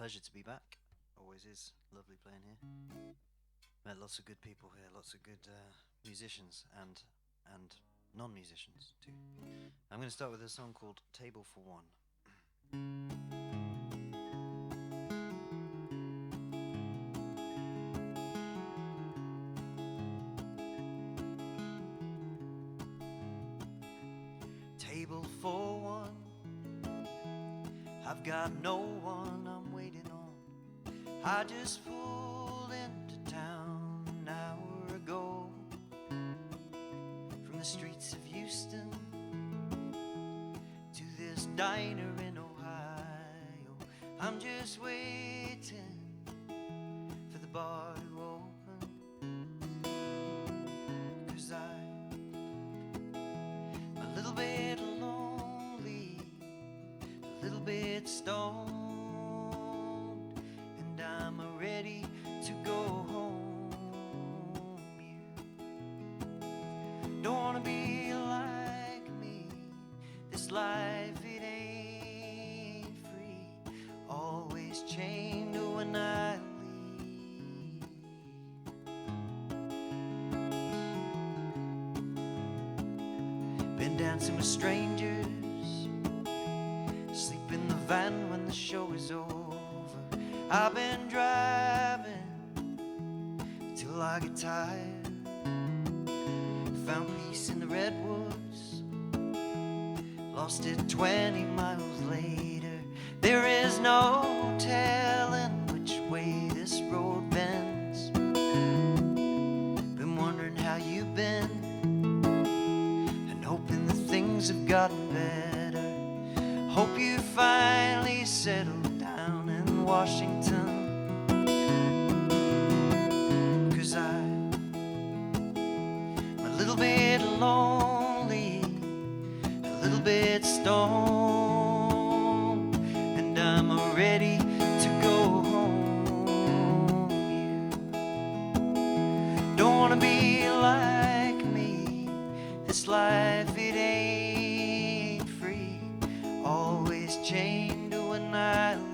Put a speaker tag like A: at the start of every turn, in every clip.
A: pleasure to be back. Always is lovely playing here. Met lots of good people here, lots of good musicians and non-musicians too. I'm going to start with a song called Table for One. Table for one, I've got no one I'm waiting on. I just pulled into town an hour ago from the streets of Houston to this diner in Ohio. I'm just waiting for the bar to open, 'cause I'm a little bit lonely, a little bit stoned, and I'm ready to go home. You don't wanna be like me. This life, it ain't free. Always chained when I leave. Been dancing with strangers, sleep in the van when the show is over. I've been driving till I get tired. Found peace in the redwoods, lost it 20 miles later. There is no telling which way this road bends. Been wondering how you've been, and hoping that things have gotten better. Hope you finally settled down in Washington, 'cause I'm a little bit lonely, a little bit stoned, and I'm ready to go home. You don't wanna be like me. This life, it ain't free. Always chained when I leave.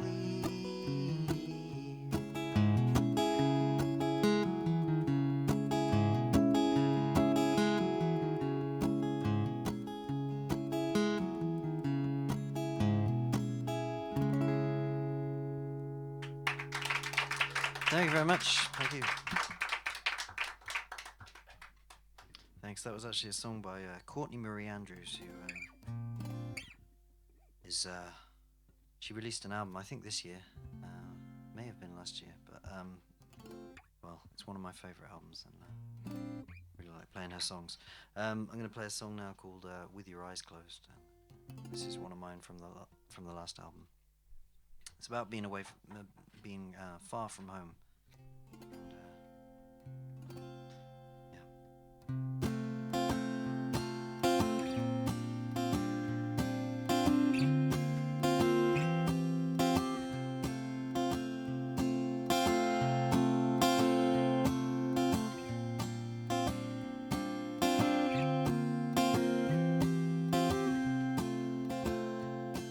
A: Thank you very much. Thank you. Thanks. That was actually a song by Courtney Marie Andrews, who is she released an album, I think this year, may have been last year, but well, it's one of my favourite albums, and really like playing her songs. I'm going to play a song now called "With Your Eyes Closed." This is one of mine from the last album. It's about being away from being far from home. And,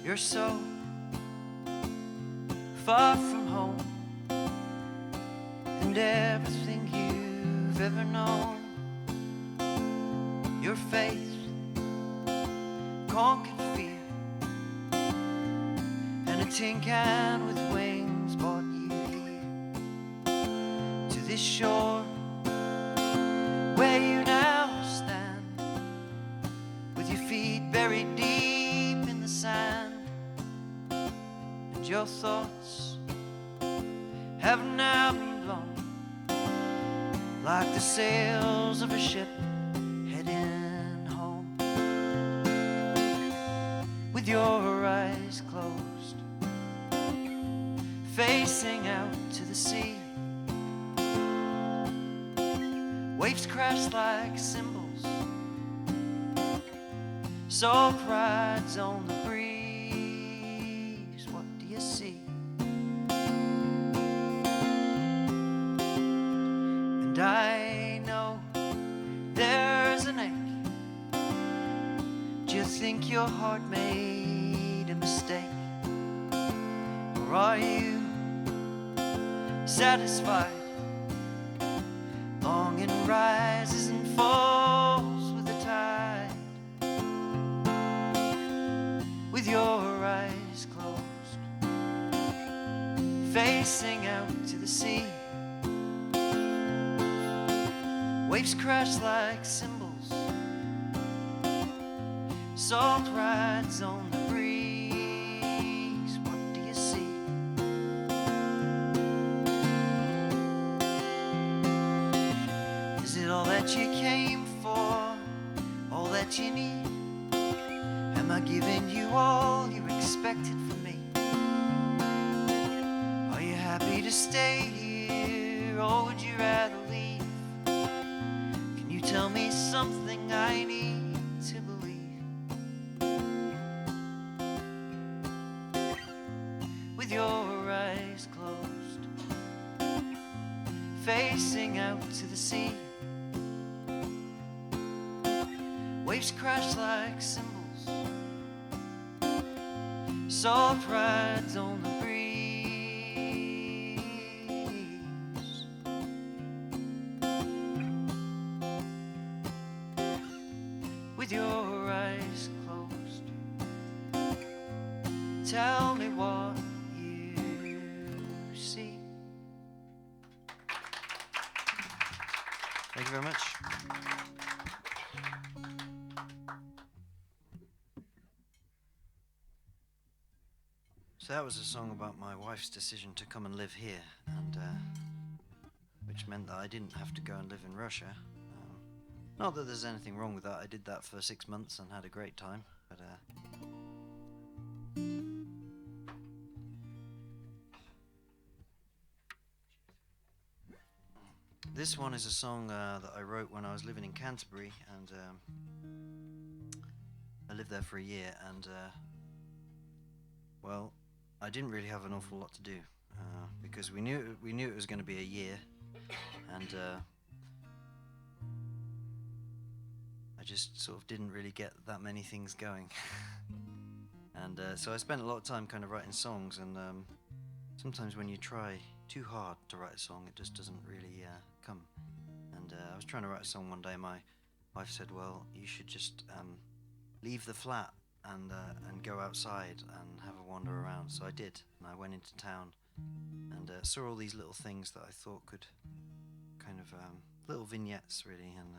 A: you're so far from home, and everything you've ever known. Your faith conquered fear, and a tin can with wings brought you here to this shore where you now stand, with your feet buried deep in the sand. Your thoughts have now been blown like the sails of a ship heading home. With your eyes closed, facing out to the sea, waves crash like cymbals, so pride's on the breeze. You see, and I know there's an ache. Do you think your heart made a mistake, or are you satisfied. Longing rises and falls with the tide. With your eyes closed, facing out to the sea. Waves crash like cymbals, salt rides on the breeze. What do you see? Is it all that you came for, all that you need? Am I giving you all you expected from me? Are you happy to stay here, or would you rather leave? Can you tell me something I need to believe? With your eyes closed, facing out to the sea. Waves crash like cymbals, salt rides on the breeze. With your eyes closed, tell me what you see. Thank you very much. So that was a song about my wife's decision to come and live here, and which meant that I didn't have to go and live in Russia. Not that there's anything wrong with that. I did that for 6 months and had a great time. But this one is a song that I wrote when I was living in Canterbury, and I lived there for a year, and well, I didn't really have an awful lot to do because we knew it was going to be a year, and I just sort of didn't really get that many things going. And so I spent a lot of time kind of writing songs, and sometimes when you try too hard to write a song, it just doesn't really come. And I was trying to write a song one day. My wife said, well, you should just leave the flat and go outside and have a wander around. So I did, and I went into town and saw all these little things that I thought could kind of little vignettes really, and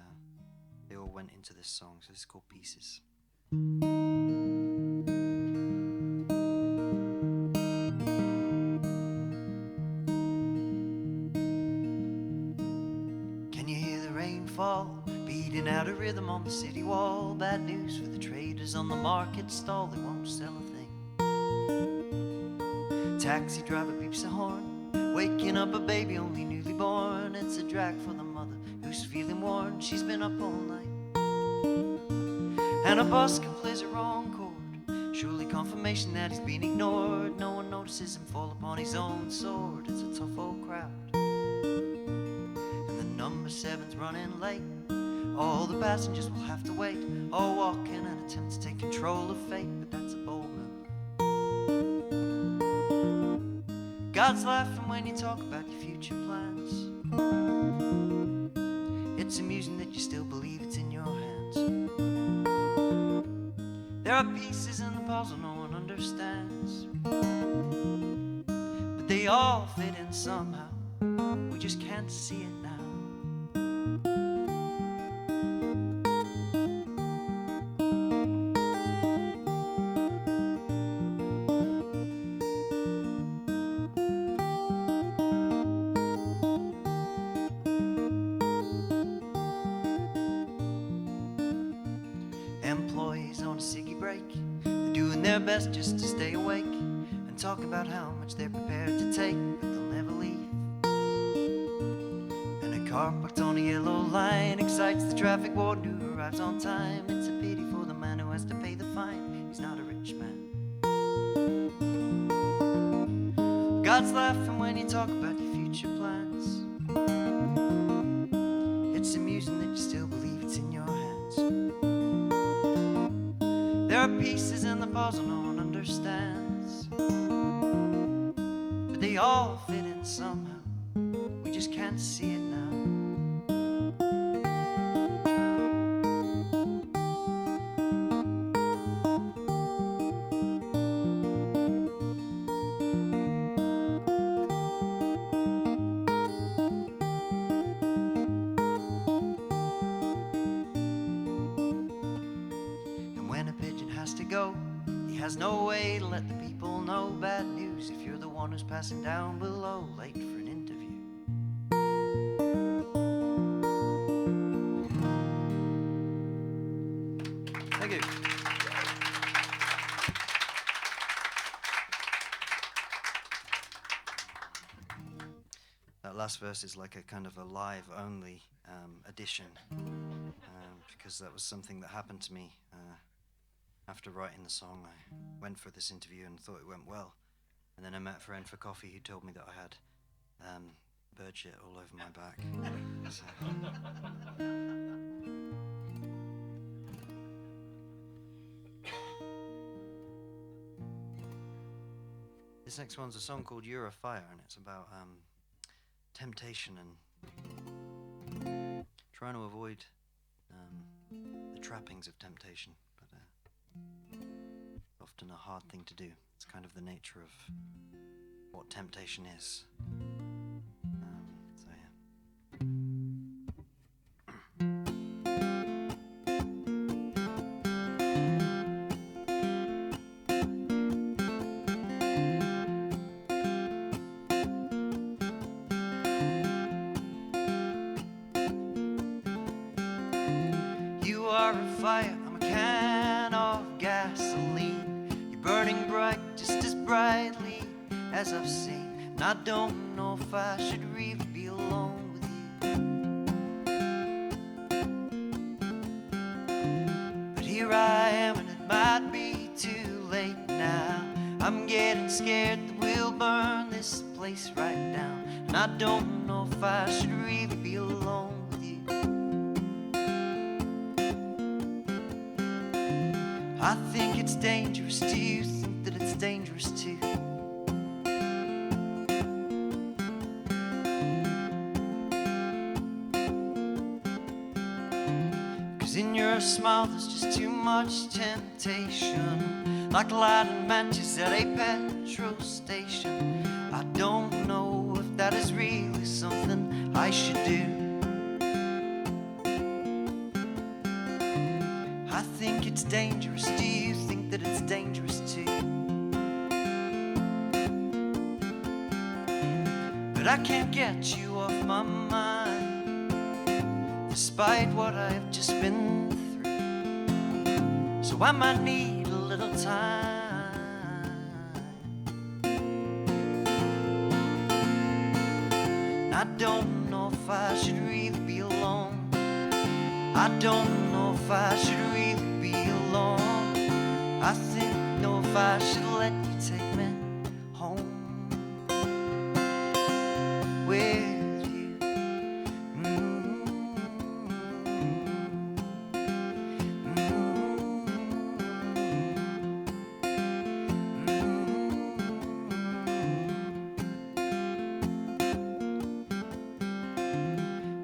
A: they all went into this song. So this is called Pieces. Can you hear the rainfall beating out a rhythm on the city wall? Bad news for the traders on the market stall, they won't sell a thing. Taxi driver beeps a horn, waking up a baby only newly born. It's a drag for the mother who's feeling worn, she's been up all night. And a busker plays a wrong chord, surely confirmation that he's been ignored. No one notices him fall upon his own sword. It's a tough old crowd, and the number 7's running late. All the passengers will have to wait, or walk in and attempt to take control of fate. But that's a bold move. God's laughing when you talk about your future plans. It's amusing that you still believe it's in your hands. There are pieces in the puzzle no one understands, but they all fit in somehow. We just can't see it now. Employees on a ciggy break, they're doing their best just to stay awake and talk about how much they're prepared to take, but they'll never leave. And a car parked on a yellow line excites the traffic warden who arrives on time. It's a pity for the man who has to pay the fine, he's not a rich man. God's laughing when you talk about your future plans. It's amusing that you still believe it's in your hands. There are pieces in the puzzle no one understands, but they all fit in somehow. just can't see it now. And when a pigeon has to go, he has no way to let the people know bad news if you're the one who's passing down below, late for an interview. Thank you. That last verse is like a kind of a live-only addition, because that was something that happened to me after writing the song. I went for this interview and thought it went well, and then I met a friend for coffee who told me that I had bird shit all over my back. So. This next one's a song called You're a Fire, and it's about temptation and trying to avoid the trappings of temptation, but often a hard thing to do. It's kind of the nature of what temptation is. So yeah. You are a fire, I'm a can of gasoline. You're burning bright, just as brightly as I've seen. And I don't know if I should really be alone with you. But here I am, and it might be too late now. I'm getting scared that we'll burn this place right down. And I don't know if I should really be alone with you. I think it's dangerous. Do you think that it's dangerous too? 'Cause in your smile there's just too much temptation, like lighting matches at a petrol station. I don't know if that is really something I should do. I think it's dangerous. Do you think that it's dangerous too? But I can't get you off my mind, despite what I've just been through. So I might need a little time. I don't know if I should really be alone. I don't know if I should really be alone. I think, know if I should let you take me home with you.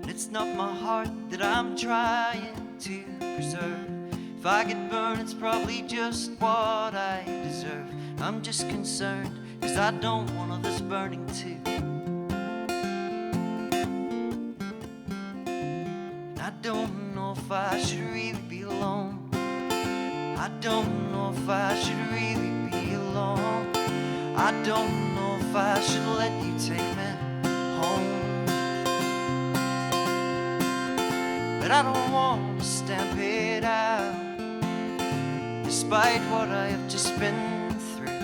A: And it's not my heart that I'm trying to preserve. If I get burned, it's probably just what I deserve. I'm just concerned, 'cause I don't want others burning too. And I don't know if I should really be alone. I don't know if I should really be alone. I don't know if I should let you take me home. But I don't want to stamp it out, despite what I have just been through.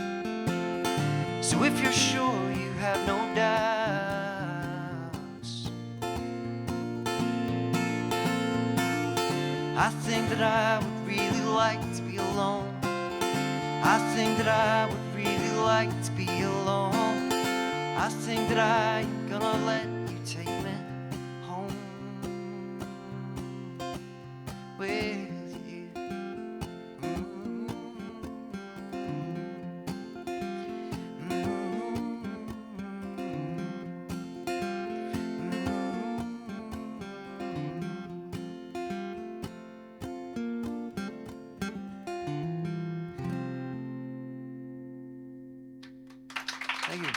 A: So if you're sure you have no doubts, I think that I would really like to be alone. I think that I would really like to be alone. I think that I'm gonna let you take me home with you. Thank you.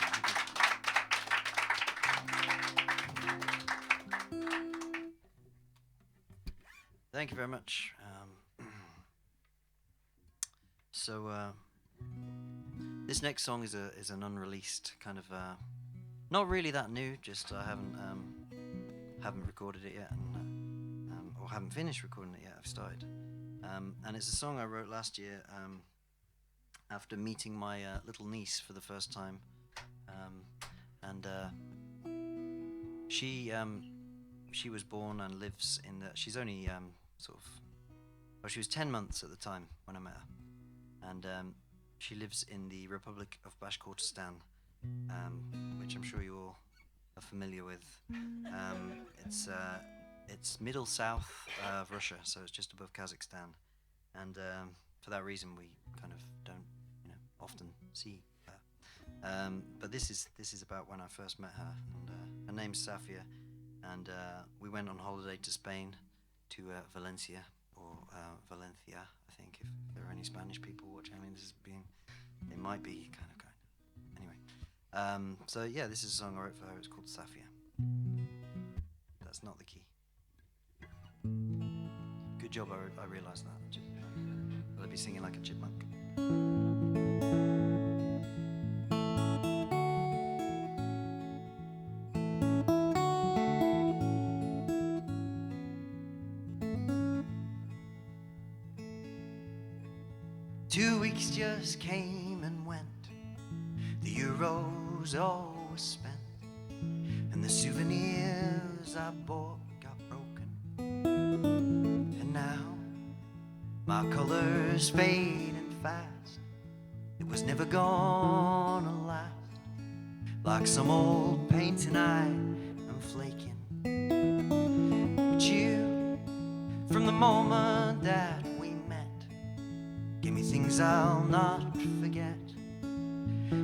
A: Thank you very much. This next song is an unreleased kind of not really that new. Just I haven't recorded it yet, or haven't finished recording it yet. I've started, and it's a song I wrote last year after meeting my little niece for the first time, and she was born and lives in the. She's only she was 10 months at the time when I met her, and she lives in the Republic of Bashkortostan, which I'm sure you all are familiar with. It's middle south of Russia, so it's just above Kazakhstan, and for that reason we kind of don't, often see her. But this is about when I first met her, and her name's Safia, and we went on holiday to Spain, to Valencia, or Valencia, I think, if there are any Spanish people watching. I mean, it might be kind of. Anyway, so yeah, this is a song I wrote for her. It's called Safia. That's not the key. Good job, I realised that. I'll be singing like a chipmunk. 2 weeks just came and went. The euros all were spent, and the souvenirs I bought got broken. And now my colors fading fast. It was never gonna last. Like some old painting I am flaking. But you, from the moment that we met, give me things I'll not forget.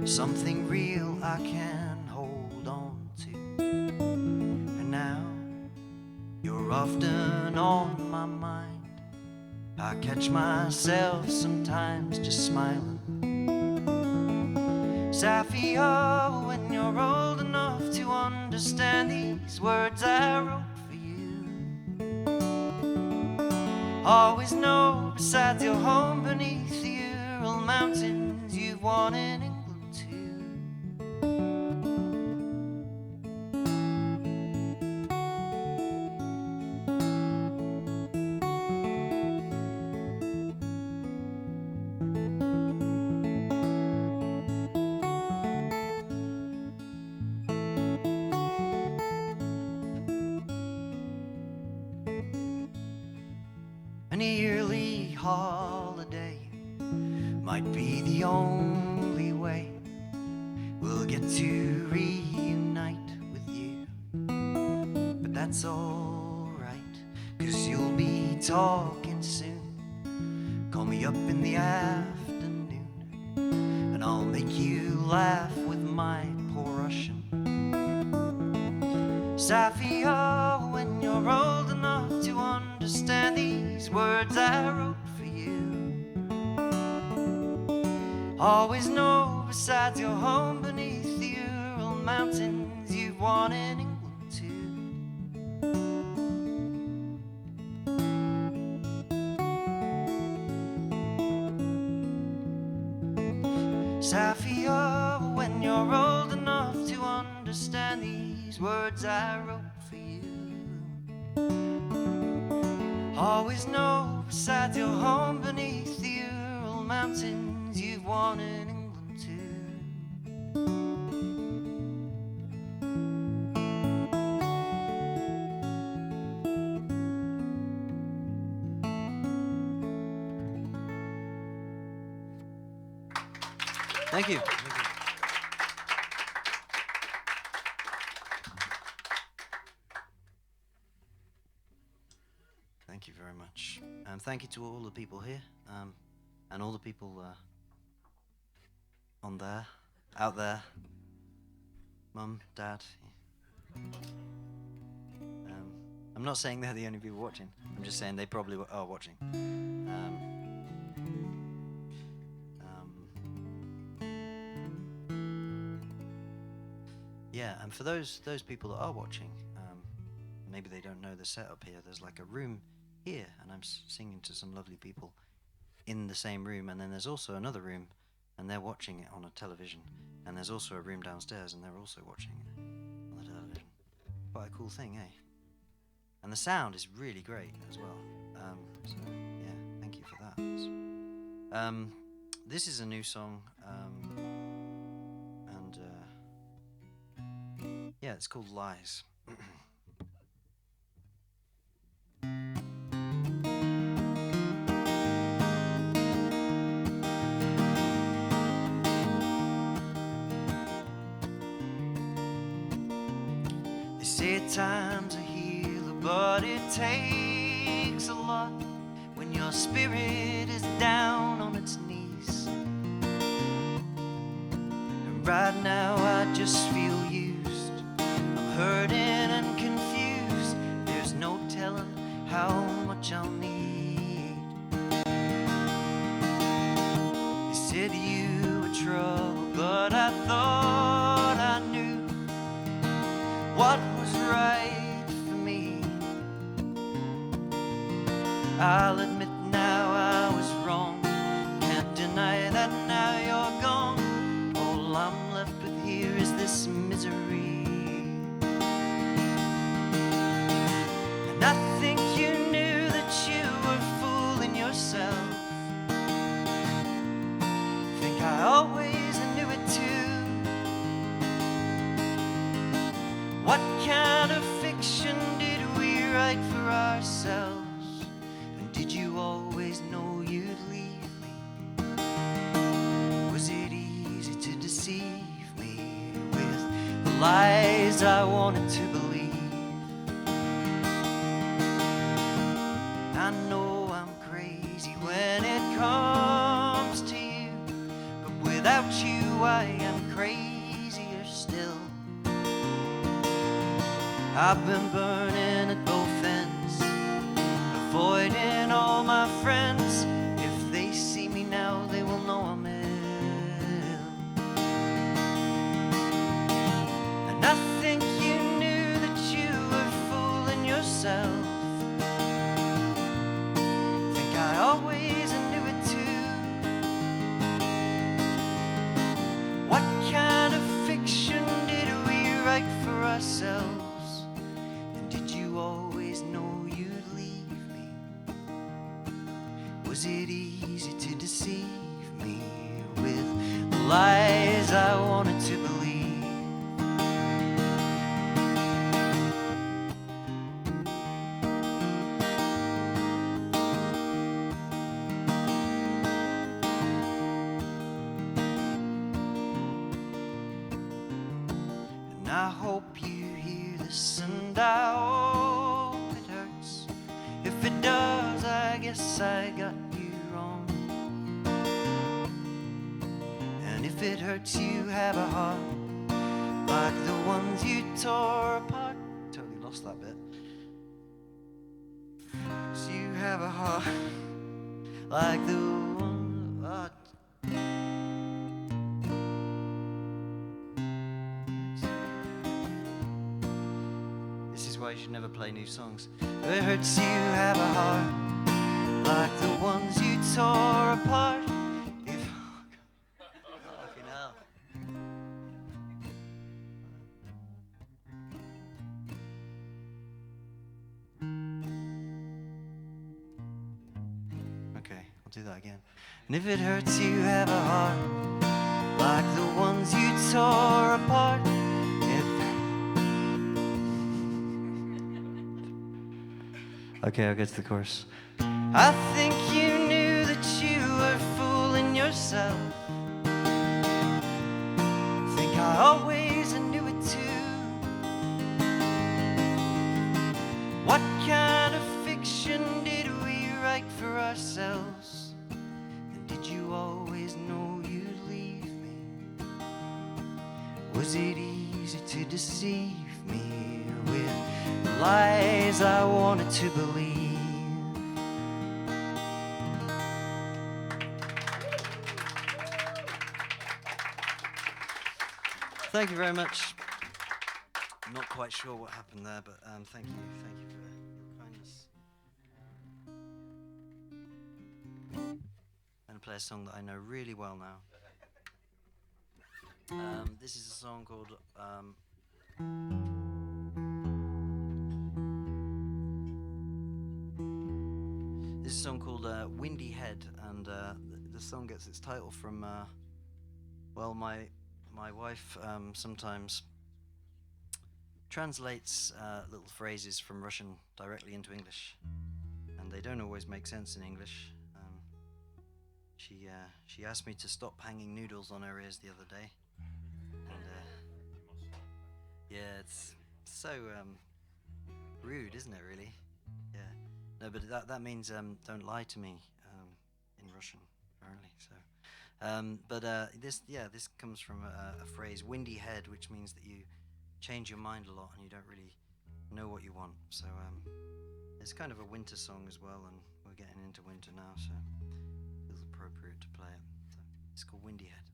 A: Something real I can hold on to. And now you're often on my mind. I catch myself sometimes just smiling. Safia, when you're old enough to understand these words I wrote for you, always know besides your home beneath the Ural Mountains, you've won in England too. An yearly holiday might be the only way we'll get to reunite with you. But that's alright, 'cause you'll be talking soon. Call me up in the afternoon, and I'll make you laugh with my poor Russian. Safia, when you're old enough to understand these words I wrote for you, always know besides your home beneath the Ural Mountains, you've won in England too. Safia, when you're old enough to understand these words I wrote for you, always know besides your home beneath the Ural Mountains, you've won in England too. Thank you. Thank you very much. And thank you to all the people here, and all the people out there, Mum, Dad. I'm not saying they're the only people watching. I'm just saying they probably are watching. Yeah, and for those people that are watching, maybe they don't know the setup here. There's like a room here, and I'm singing to some lovely people in the same room, and then there's also another room, and they're watching it on a television, and there's also a room downstairs, and they're also watching it on the television. Quite a cool thing, eh? And the sound is really great as well. So yeah, thank you for that. This is a new song, and yeah, it's called Lies. They say time's a healer, but it takes a lot when your spirit is down on its knees. And right now I just feel used. I'm hurting and confused. There's no telling how much I'll need. They said you were trouble, but I thought I knew what was right for me. I'll admit now I was wrong. Can't deny that now you're gone. All I'm left with here is this misery. And I think you knew that you were fooling yourself. Think I always knew it too. What kind of fiction did we write for ourselves? And did you always know you'd leave me? Was it easy to deceive me with the lies I wanted to believe? I know I'm crazy when it comes to you, but without you I am crazier still. I've been burning at both ends, avoiding all my friends. If they see me now, they will know I'm ill. And I think you knew that you were fooling yourself. Think I always knew it too. What kind of fiction did we write for ourselves? Did you always know you'd leave me? Was it easy to deceive me with the lies I wanted to believe? And I hope you hear this, and I hope it hurts. If it does, I guess I got you wrong. And if it hurts, you have a heart like the ones you tore apart. Totally lost that bit. So you have a heart like the one. This is why you should never play new songs. If it hurts, you have a heart like the ones you tore apart. If fucking hell. Okay, I'll do that again. And if it hurts, you have a heart like the ones you tore apart. Okay, I'll get to the chorus. I think you knew that you were fooling yourself. Think I always knew it too. What kind of fiction did we write for ourselves? And did you always know you'd leave me? Was it easy to deceive me with lies I wanted to believe? Thank you very much. Not quite sure what happened there, but thank you for your kindness. I'm going to play a song that I know really well now. This is a song called Windy Head, and the song gets its title from well, my wife sometimes translates little phrases from Russian directly into English, and they don't always make sense in English. She asked me to stop hanging noodles on her ears the other day, and yeah, it's so rude, isn't it? Really? Yeah. No, but that means don't lie to me in Russian, apparently. So, this comes from a phrase, "windy head," which means that you change your mind a lot and you don't really know what you want. So it's kind of a winter song as well, and we're getting into winter now, so it feels appropriate to play it. So it's called Windy Head.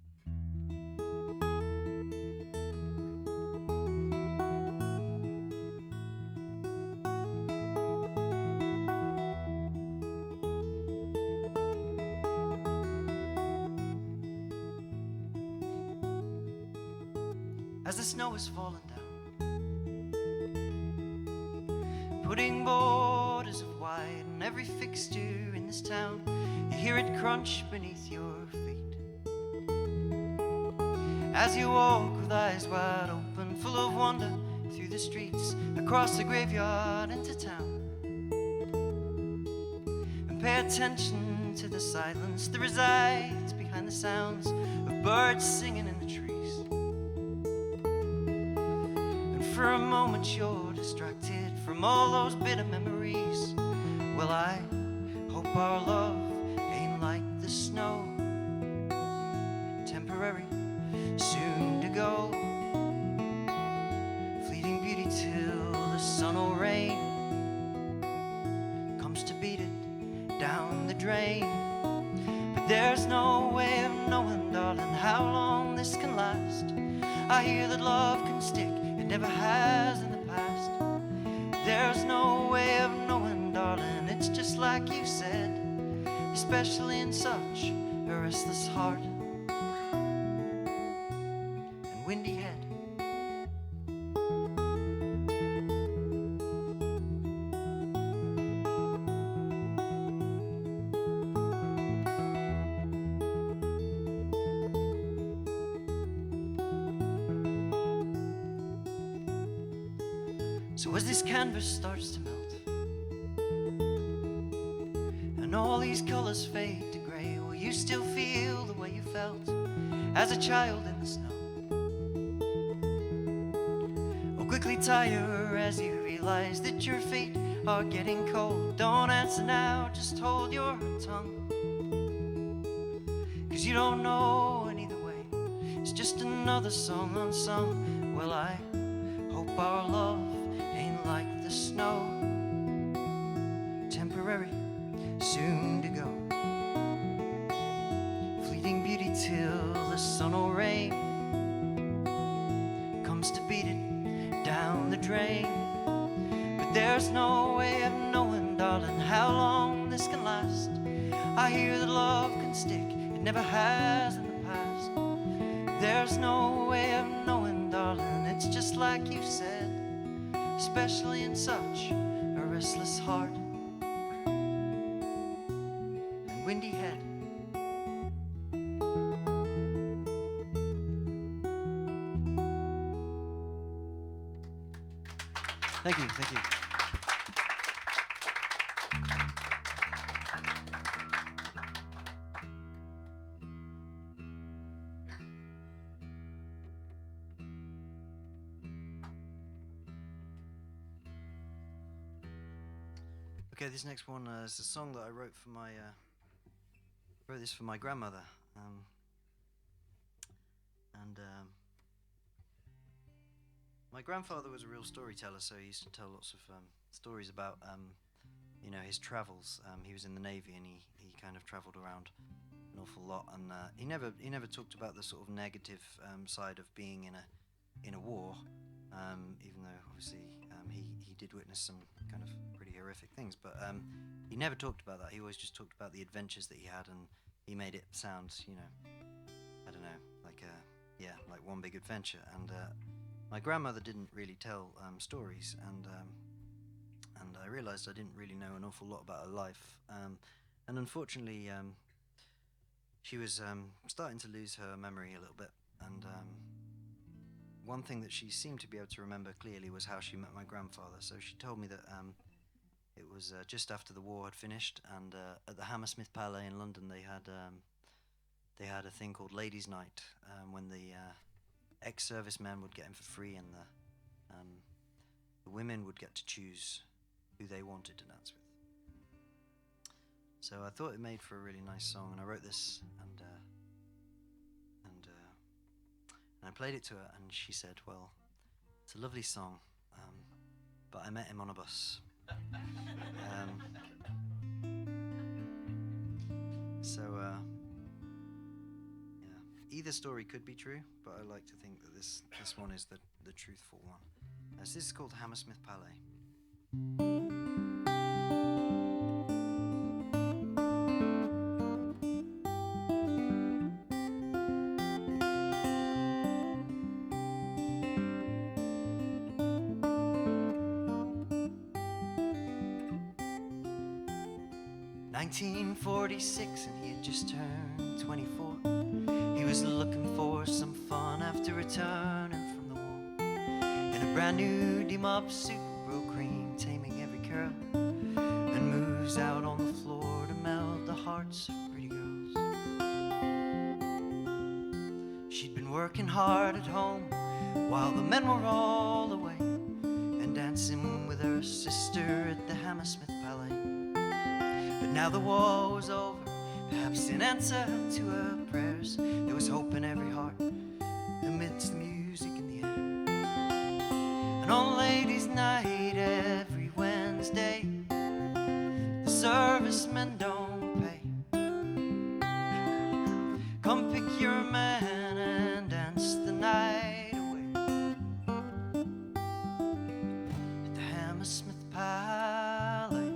A: As the snow is falling down, putting borders of white on every fixture in this town, you hear it crunch beneath your feet. As you walk with eyes wide open, full of wonder, through the streets, across the graveyard into town, and pay attention to the silence that resides behind the sounds of birds singing in the trees. For a moment you're distracted from all those bitter memories. Well, I hope our love ain't like the snow, temporary, soon to go, fleeting beauty till the sun or rain comes to beat it down the drain. But there's no way of knowing, darling, how long this can last. I hear that love can stick, it never has in the past. There's no way of knowing, darling, it's just like you said, especially in such a restless heart and windy head. So as this canvas starts to melt and all these colors fade to gray, will you still feel the way you felt as a child in the snow? Or quickly tire as you realize that your feet are getting cold? Don't answer now, just hold your tongue, 'cause you don't know any other way. It's just another song unsung. Well, I hope our love ain't like the snow, temporary, soon to go, fleeting beauty till the sun or rain comes to beat it down the drain. But there's no way of knowing, darling, how long this can last. I hear that love can stick, it never has in the past. There's no way of knowing, darling, it's just like you said, especially in such a restless heart and windy head. Thank you, thank you. Okay, this next one is a song that I wrote for my wrote this for my grandmother, and my grandfather was a real storyteller, so he used to tell lots of stories about you know, his travels. He was in the Navy, and he kind of travelled around an awful lot, and he never talked about the sort of negative side of being in a war. even though obviously he did witness some kind of pretty horrific things. But he never talked about that. He always just talked about the adventures that he had, and he made it sound, I don't know, like one big adventure. And my grandmother didn't really tell stories, and I realised I didn't really know an awful lot about her life. And unfortunately, she was starting to lose her memory a little bit. And one thing that she seemed to be able to remember clearly was how she met my grandfather. So she told me that it was just after the war had finished, and at the Hammersmith Palais in London, they had a thing called Ladies' Night, when the ex-servicemen would get in for free, and the women would get to choose who they wanted to dance with. So I thought it made for a really nice song, and I wrote this, and I played it to her, and she said, "Well, it's a lovely song, but I met him on a bus." So yeah, either story could be true, but I like to think that this one is the truthful one. So this is called Hammersmith Palais. 1946, and he had just turned 24. He was looking for some fun after returning from the war, in a brand new demob suit, real cream, taming every curl, and moves out on the floor to melt the hearts of pretty girls. She'd been working hard at home while the men were all away, and dancing with her sister at the Hammersmith Palais. But now the war was over, perhaps in answer to her prayers, there was hope in every heart amidst the music in the air. And on Ladies' Night every Wednesday, the servicemen don't pay. Come pick your man and dance the night away at the Hammersmith Palais.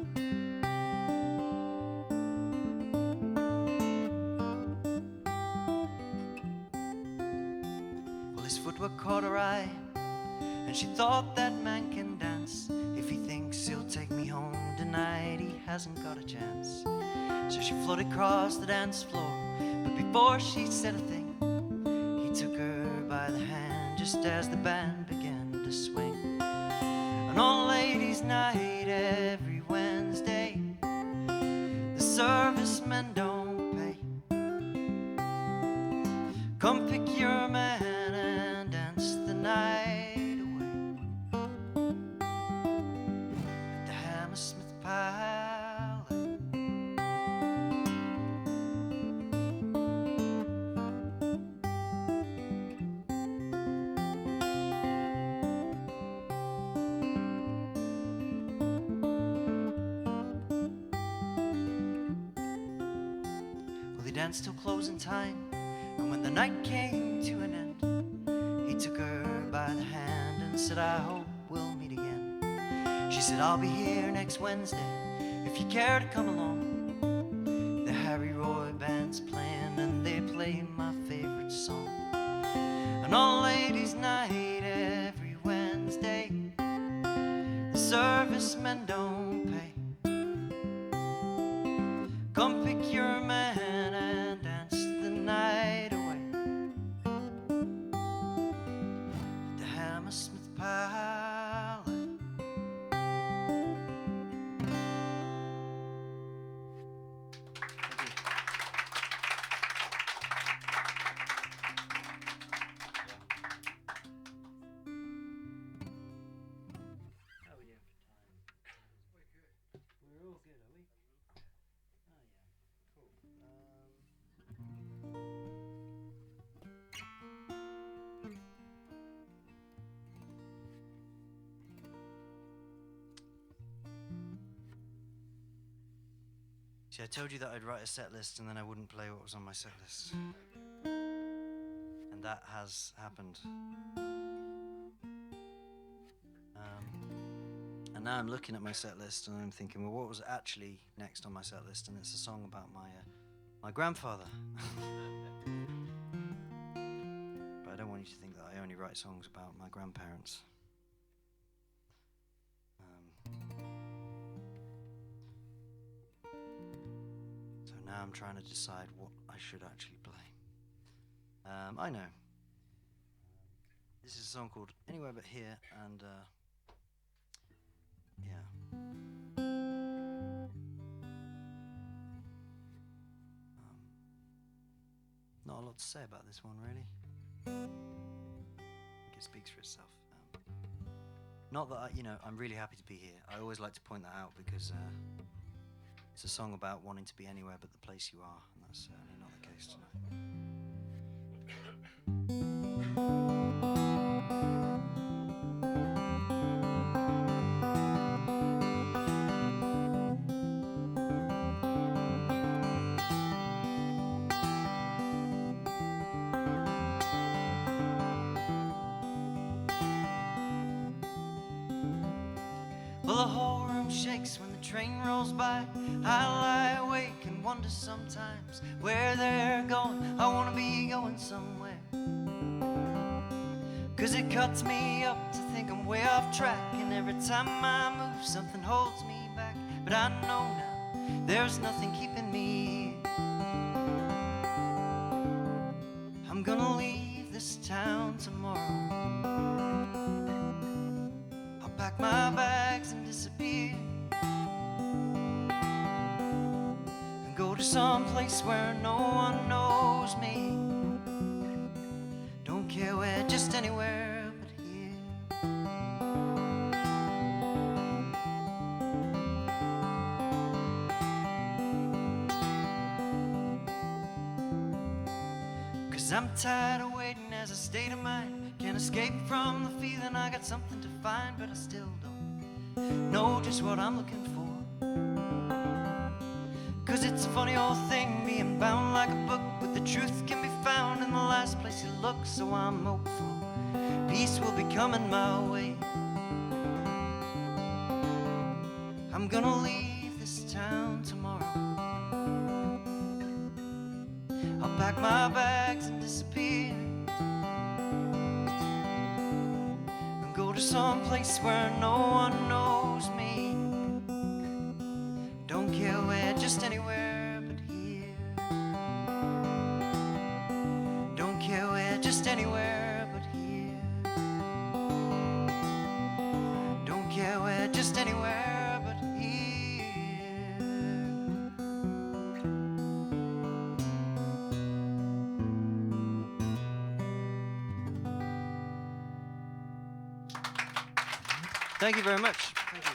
A: His footwork caught her eye, and she thought, that man can dance. If he thinks he'll take me home tonight, he hasn't got a chance. So she floated across the dance floor, but before she said a thing, he took her by the hand just as the band began to swing. And on Ladies' Night every Wednesday, the servicemen don't pay. Come pick your man and dance the night away at the Hammersmith Palais. Well, they danced till closing time, and when the night came to an end, he took her by the hand and said, I hope we'll meet again. She said, I'll be here next Wednesday if you care to come along. The Harry Roy band's playing, and they play my favorite song. And on Ladies' Night every Wednesday, the servicemen don't pay. Come pick your man and dance the night away at the Hammersmith Palais. How are we doing for time? We're good. We're all good, are we? Oh yeah, cool. See, I told you that I'd write a set list and then I wouldn't play what was on my set list. And that has happened. now I'm looking at my set list and I'm thinking, well, what was actually next on my set list? And it's a song about my grandfather. But I don't want you to think that I only write songs about my grandparents. So now I'm trying to decide what I should actually play. I know. This is a song called Anywhere But Here, and yeah. Not a lot to say about this one, really. I think it speaks for itself. Not that I'm really happy to be here. I always like to point that out because it's a song about wanting to be anywhere but the place you are, and that's certainly not the case tonight. Well, the whole room shakes when the train rolls by. I lie awake and wonder sometimes where they're going. I wanna be going somewhere, 'cause it cuts me up to think I'm way off track. And every time I move, something holds me back. But I know now there's nothing keeping me here. I'm gonna leave this town tomorrow. I'll pack my bags and disappear, and go to some place where no one knows me. Don't care where, just anywhere but here. 'Cause I'm tired of waiting as a state of mind. Can't escape from the feeling I got something to find, but I still don't know just what I'm looking for. 'Cause it's a funny old thing being bound like a book, but the truth can be found in the last place you look. So I'm hopeful peace will be coming my way. I'm gonna leave this town tomorrow. I'll pack my bags and disappear, and go to some place where no one knows me. Don't care where, just anywhere but here. Don't care where, just anywhere but here. Don't care where, just anywhere but here. Thank you very much. Thank you.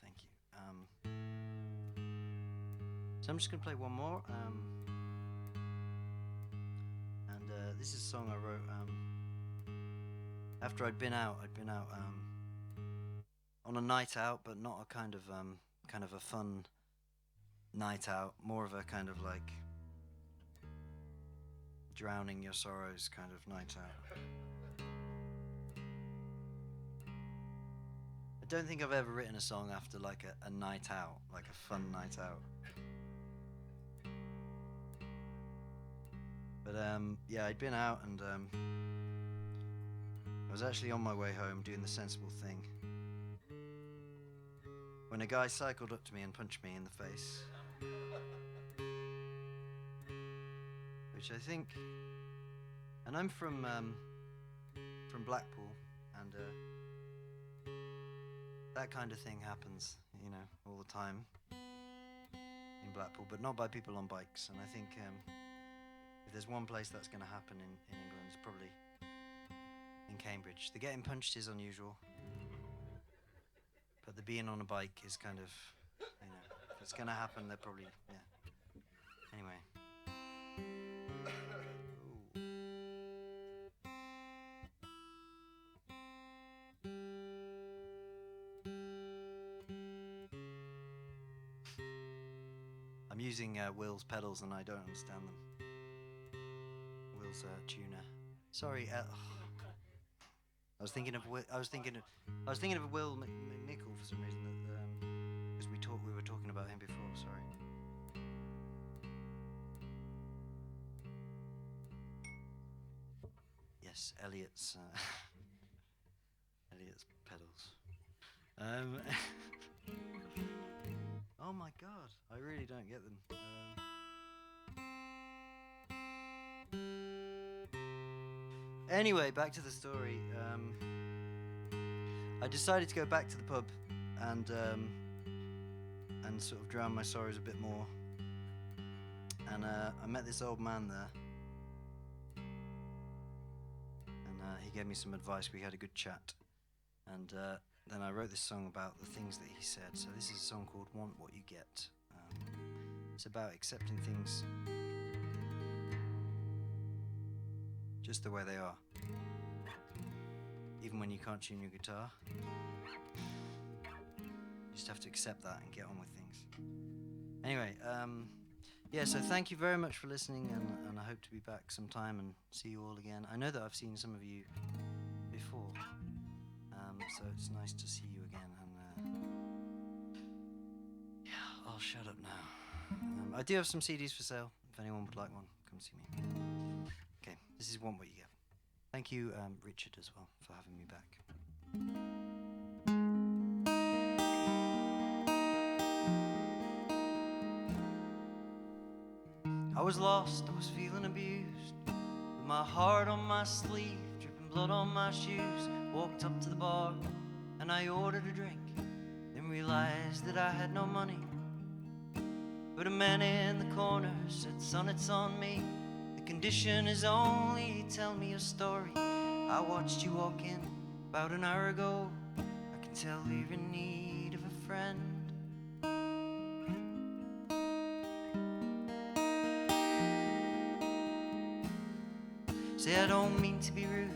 A: Thank you. So I'm just going to play one more. This is a song I wrote after I'd been out on a night out, but not a kind of a fun night out, more of a kind of like drowning your sorrows kind of night out. I don't think I've ever written a song after like a night out, like a fun night out. But yeah, I'd been out and I was actually on my way home doing the sensible thing when a guy cycled up to me and punched me in the face. Which I think, and I'm from Blackpool, and that kind of thing happens, all the time in Blackpool, but not by people on bikes. And I think if there's one place that's going to happen in England, it's probably in Cambridge. The getting punched is unusual, but the being on a bike is kind of, if it's going to happen, they're probably, yeah. Anyway. I'm using Will's pedals and I don't understand them. Will's tuner. Sorry, I was thinking of I was thinking of Will McNichol for some reason, because we were talking about him before. Sorry. Yes, Elliot's Elliot's pedals. Oh my God, I really don't get them. Anyway, back to the story. I decided to go back to the pub and sort of drown my sorrows a bit more. And I met this old man there, and he gave me some advice. We had a good chat, and then I wrote this song about the things that he said. So this is a song called "Want What You Get." It's about accepting things just the way they are, even when you can't tune your guitar. You just have to accept that and get on with things. Anyway, yeah, so thank you very much for listening, and I hope to be back sometime and see you all again. I know that I've seen some of you before, so it's nice to see you again, and yeah, I'll shut up now. I do have some CDs for sale. If anyone would like one, come see me. Okay, this is Want What You Get. Thank you, Richard, as well, for having me back. I was lost, I was feeling abused, with my heart on my sleeve, dripping blood on my shoes. Walked up to the bar and I ordered a drink, then realized that I had no money. But a man in the corner said, "Son, it's on me. The condition is only tell me your story. I watched you walk in about an hour ago. I can tell you're in need of a friend." Say, I don't mean to be rude,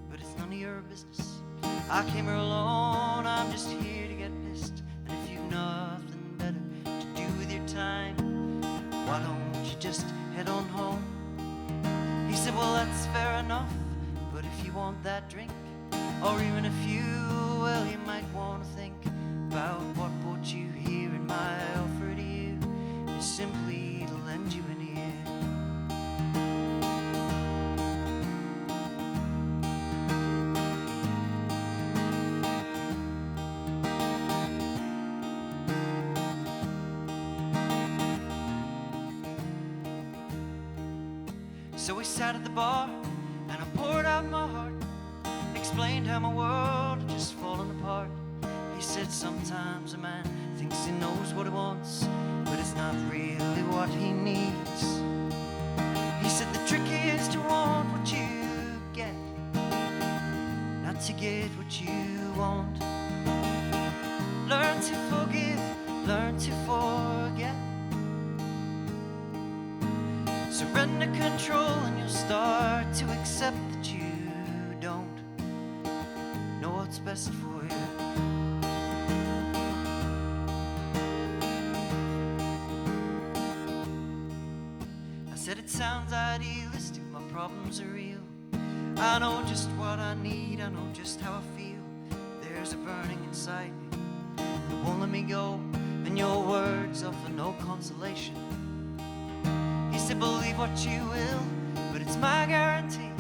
A: but it's none of your business. I came here alone, I'm just here to get pissed. And if you've nothing better to do with your time, why don't you just head on home? He said, well, that's fair enough, but if you want that drink, or even a few, well, you might want to think about what brought you here. And my offer to you is simply to lend you an ear. So we sat at the bar, and I poured out my heart, explained how my world had just fallen apart. He said sometimes a man thinks he knows what he wants, but it's not really what he needs. He said the trick is to want what you get, not to get what you want. Learn to forgive, learn to forget. Surrender control and you'll start to accept that you don't know what's best for you. I said it sounds idealistic, my problems are real. I know just what I need, I know just how I feel. There's a burning inside me that won't let me go, and your words offer no consolation. He said, believe what you will, but it's my guarantee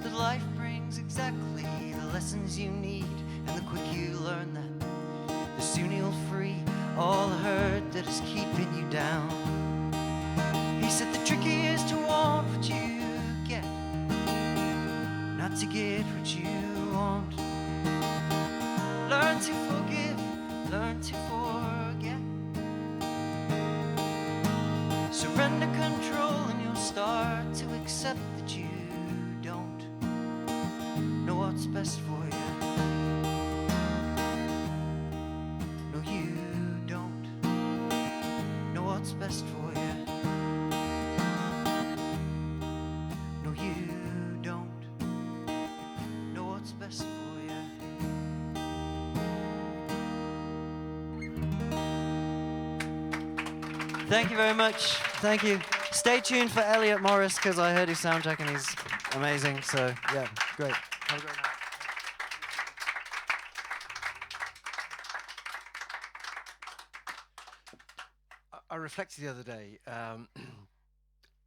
A: that life brings exactly the lessons you need. And the quicker you learn that, the sooner you'll free all the hurt that is keeping you down. He said the trick is to want what you get, not to get what you want. Learn to forgive, learn to forget. Surrender control and you'll start to accept that you don't know what's best for you. No, you don't know what's best for you. No, you don't know what's best for you. Thank you very much. Thank you. Stay tuned for Elliot Morris, because I heard his soundtrack and he's Amazing. So, yeah, great. Have a great night.
B: I reflected the other day. In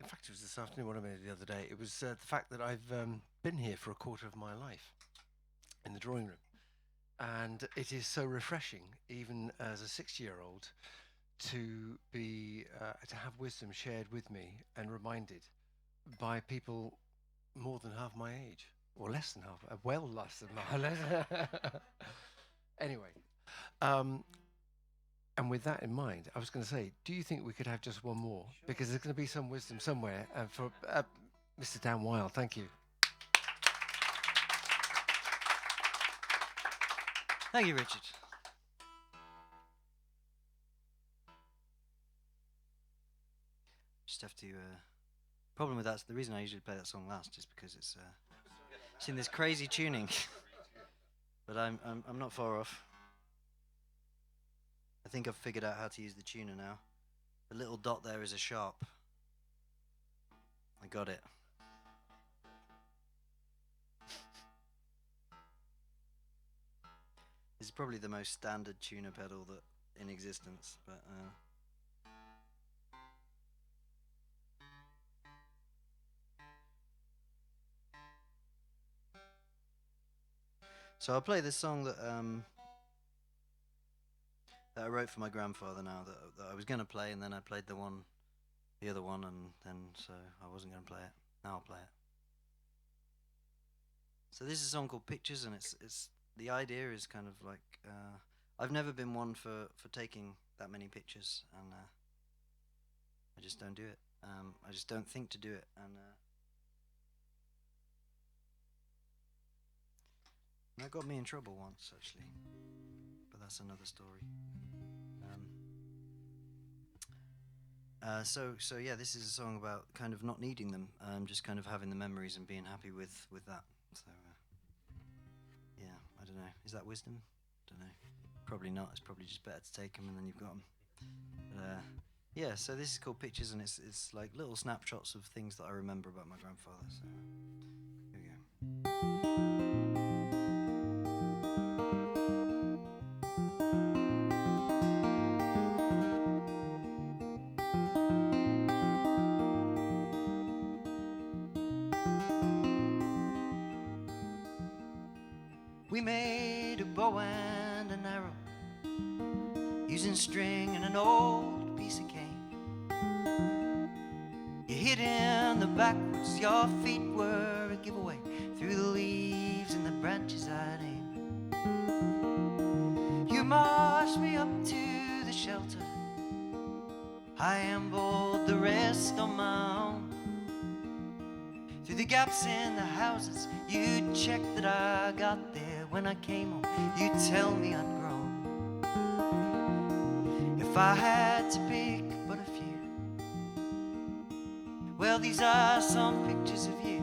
B: fact, it was this afternoon. What I made the other day. It was the fact that I've been here for a quarter of my life in the drawing room, and it is so refreshing, even as a 60-year-old, to be to have wisdom shared with me and reminded by people more than half my age, or less than half, well less than my. Anyway, and with that in mind, I was going to say, do you think we could have just one more? Sure. Because there's going to be some wisdom somewhere. And for Mr. Dan Wilde, thank you.
A: Thank you, Richard. Just have to. Problem with that, the reason I usually play that song last is because it's in this crazy tuning. But I'm not far off. I think I've figured out how to use the tuner now. The little dot there is a sharp. I got it. This is probably the most standard tuner pedal that in existence, but so I'll play this song that that I wrote for my grandfather now that I was going to play, and then I played the other one, and then so I wasn't going to play it. Now I'll play it. So this is a song called Pictures, and it's the idea is kind of like I've never been one for taking that many pictures, and I just don't do it. I just don't think to do it, and that got me in trouble once actually, but that's another story. So yeah, this is a song about kind of not needing them, just kind of having the memories and being happy with that. So yeah, I don't know. Is that wisdom? Don't know. Probably not. It's probably just better to take them and then you've got them. But yeah, so this is called Pictures, and it's like little snapshots of things that I remember about my grandfather. So here we go. We made a bow and an arrow using string and an old piece of cane. You hid in the backwoods, your feet were a giveaway. Through the leaves and the branches I'd aim. You marched me up to the shelter. I ambled the rest on my own. Through the gaps in the houses, you'd check that I got there. When I came home, you'd tell me I'd grown. If I had to pick but a few, well, these are some pictures of you.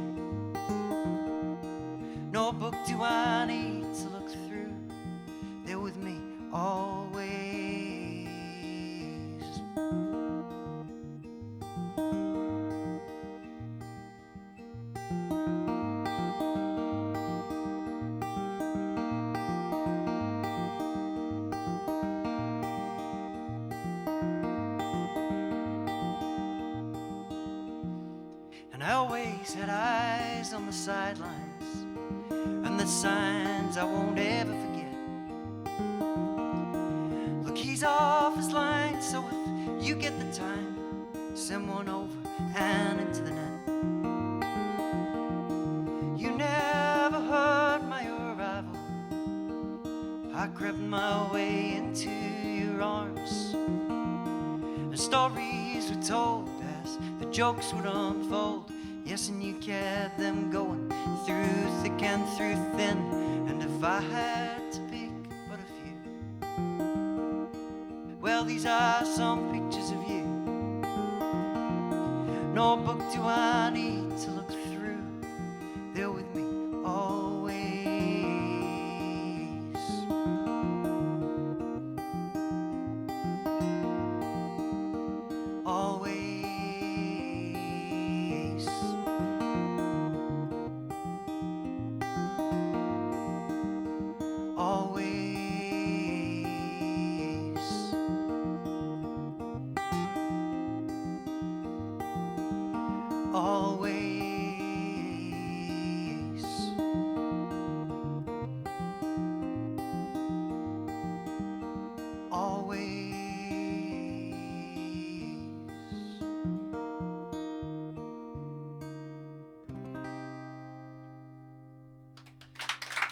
A: No book do I need to look through. They're with me always. And I always had eyes on the sidelines and the signs I won't ever forget. Look, he's off his line, so if you get the time, send one over and into the net. You never heard my arrival. I crept my way into your arms. The stories were told as the jokes would unfold. Yes, and you kept them going through thick and through thin. And if I had to pick but a few, well, these are some pictures of you. No book do I need to look through. They're with me always. Always.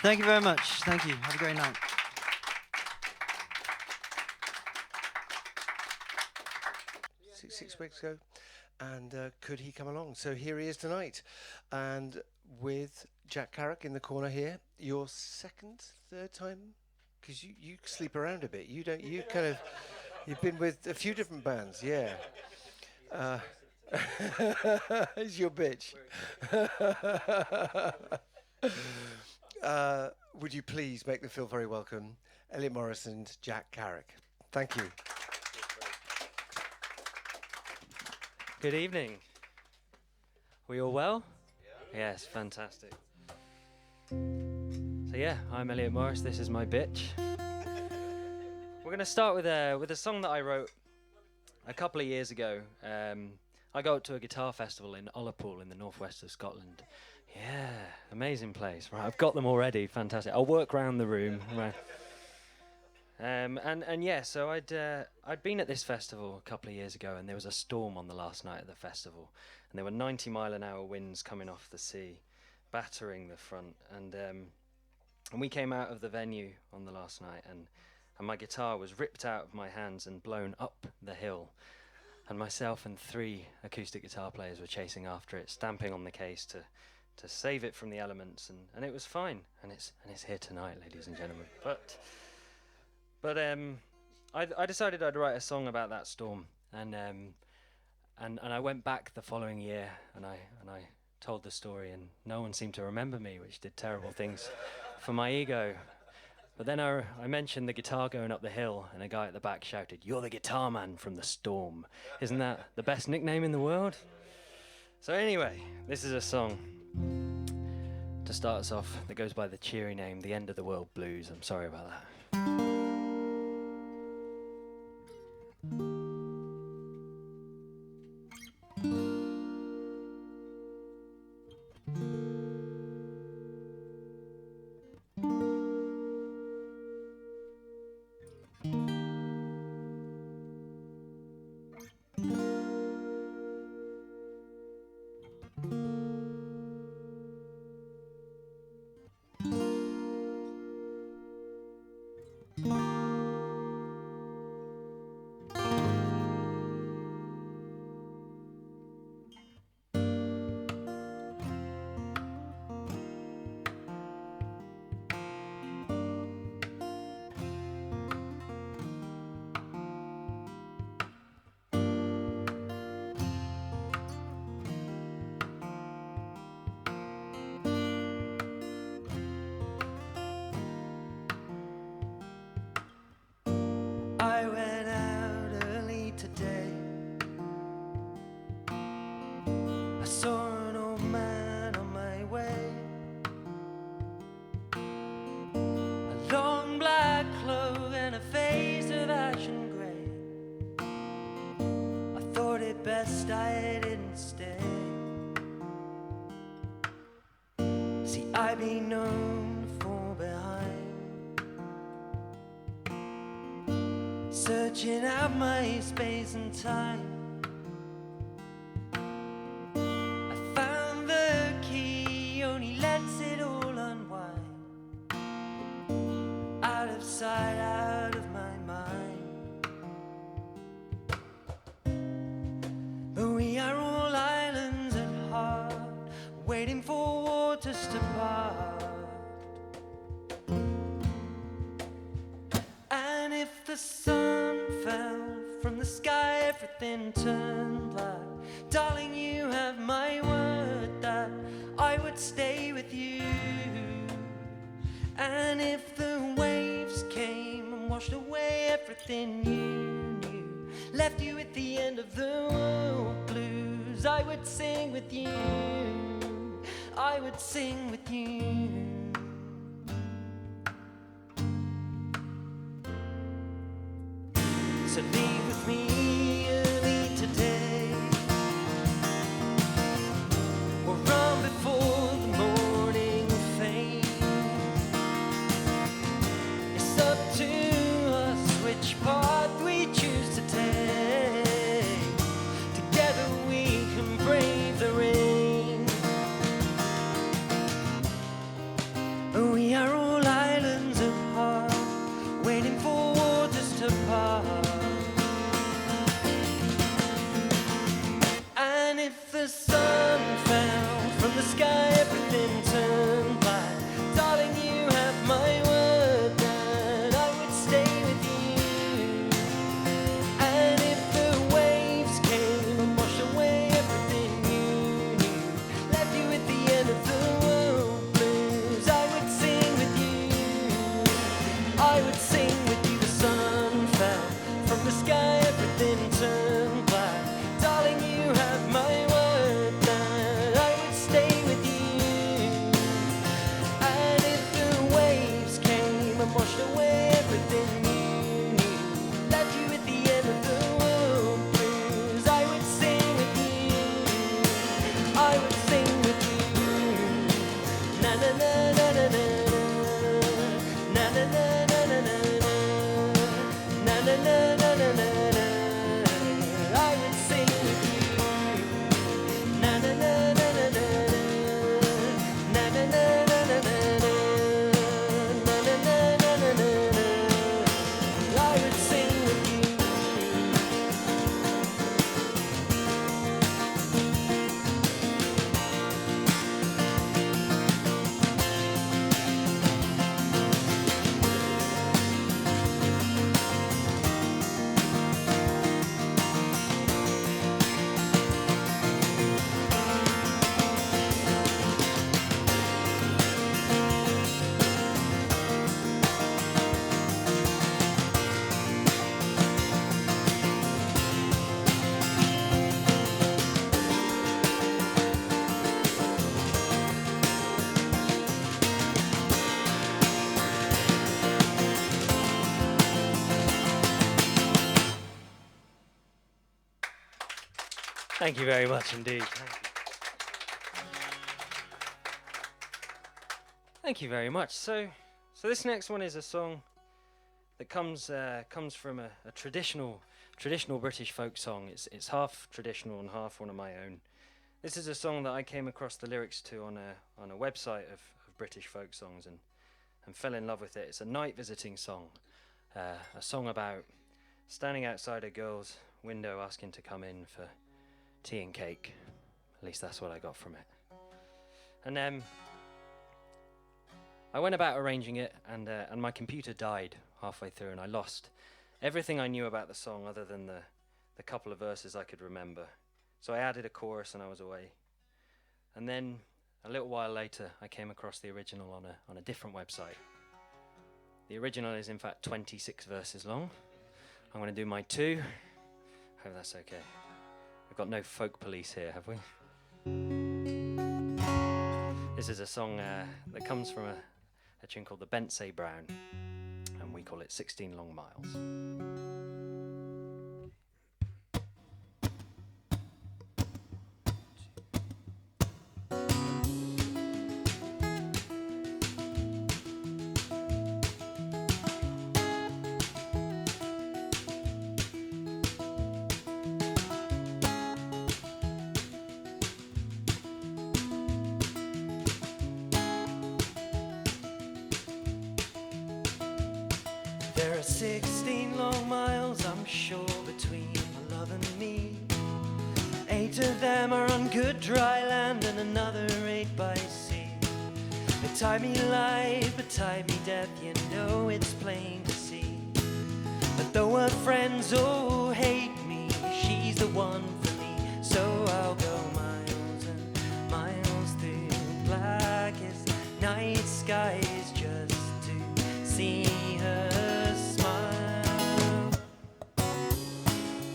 A: Thank you very much. Thank you. Have a great night.
B: Six weeks ago, and could he come along? So here he is tonight, and with Jack Carrick in the corner here. Your second, third time, because you sleep around a bit. You don't. You kind of. You've been with a few different bands, yeah. It's your bitch. Would you please make them feel very welcome, Elliot Morris and Jack Carrick? Thank you.
C: Good evening. We all well? Yeah. Yes, fantastic. So yeah, I'm Elliot Morris. This is my bitch. We're going to start with a song that I wrote a couple of years ago. I go up to a guitar festival in Ullapool in the northwest of Scotland. Yeah, amazing place. Right, I've got them already. Fantastic. I'll work round the room. Right. And yeah, so I'd been at this festival a couple of years ago, and there was a storm on the last night of the festival, and there were 90-mile-an-hour winds coming off the sea, battering the front, and we came out of the venue on the last night, and my guitar was ripped out of my hands and blown up the hill, and myself and 3 acoustic guitar players were chasing after it, stamping on the case to save it from the elements, and it was fine, and it's here tonight, ladies and gentlemen. But I decided I'd write a song about that storm, and I went back the following year, and I told the story, and no one seemed to remember me, which did terrible things for my ego. But then I mentioned the guitar going up the hill, and a guy at the back shouted, "You're the guitar man from the storm." Isn't that the best nickname in the world? So anyway, this is a song to start us off that goes by the cheery name, The End of the World Blues. I'm sorry about that.
A: I went out early today. I saw an old man on my way. A long black cloak and a face of ashen grey. I thought it best I didn't stay. See, I've been known to fall behind, searching out my space and time. I found the key, only lets it all unwind. Out of sight, out of my mind. But we are all islands at heart, waiting for waters to part. And if the sun fell from the sky, everything turned black. Darling, you have my word that I would stay with you. And if the waves came and washed away everything you knew, left you at the end of the world blues, I would sing with you. I would sing with you. So leave with me early today, or run before the morning fades. It's up to us which path we choose to take. Together we can brave the rain. We are
C: the sky, everything turned black. Darling, you have my word that I would stay with you. And if the waves came and washed away everything you knew, left you at the end of the world blues, I would sing with you. I would sing with you. Na na na na na na. Na na na na na na. Na na na na na na. I would sing with you. Na na na na na na. Na na na na na na. Na na na na na na. I would sing with you. Thank you very much indeed. Thank you very much. So this next one is a song that comes from a traditional British folk song. It's half traditional and half one of my own. This is a song that I came across the lyrics to on a website of British folk songs and fell in love with it. It's a night visiting song, a song about standing outside a girl's window asking to come in for tea and cake. At least that's what I got from it. And I went about arranging it, and my computer died halfway through, and I lost everything I knew about the song other than the couple of verses I could remember. So I added a chorus, and I was away. And then a little while later, I came across the original on a different website. The original is in fact 26 verses long. I'm going to do my 2. Hope that's okay. We've got no folk police here, have we? This is a song that comes from a tune called the Bensay Brown, and we call it 16 Long Miles. There are 16 long miles, I'm sure, between my love and me. 8 of them are on good dry land and another 8 by sea. Betide me life, betide me death, you know it's plain to see. But though her friends all hate me, she's the one for me. So I'll go miles and miles through blackest night skies just to see her.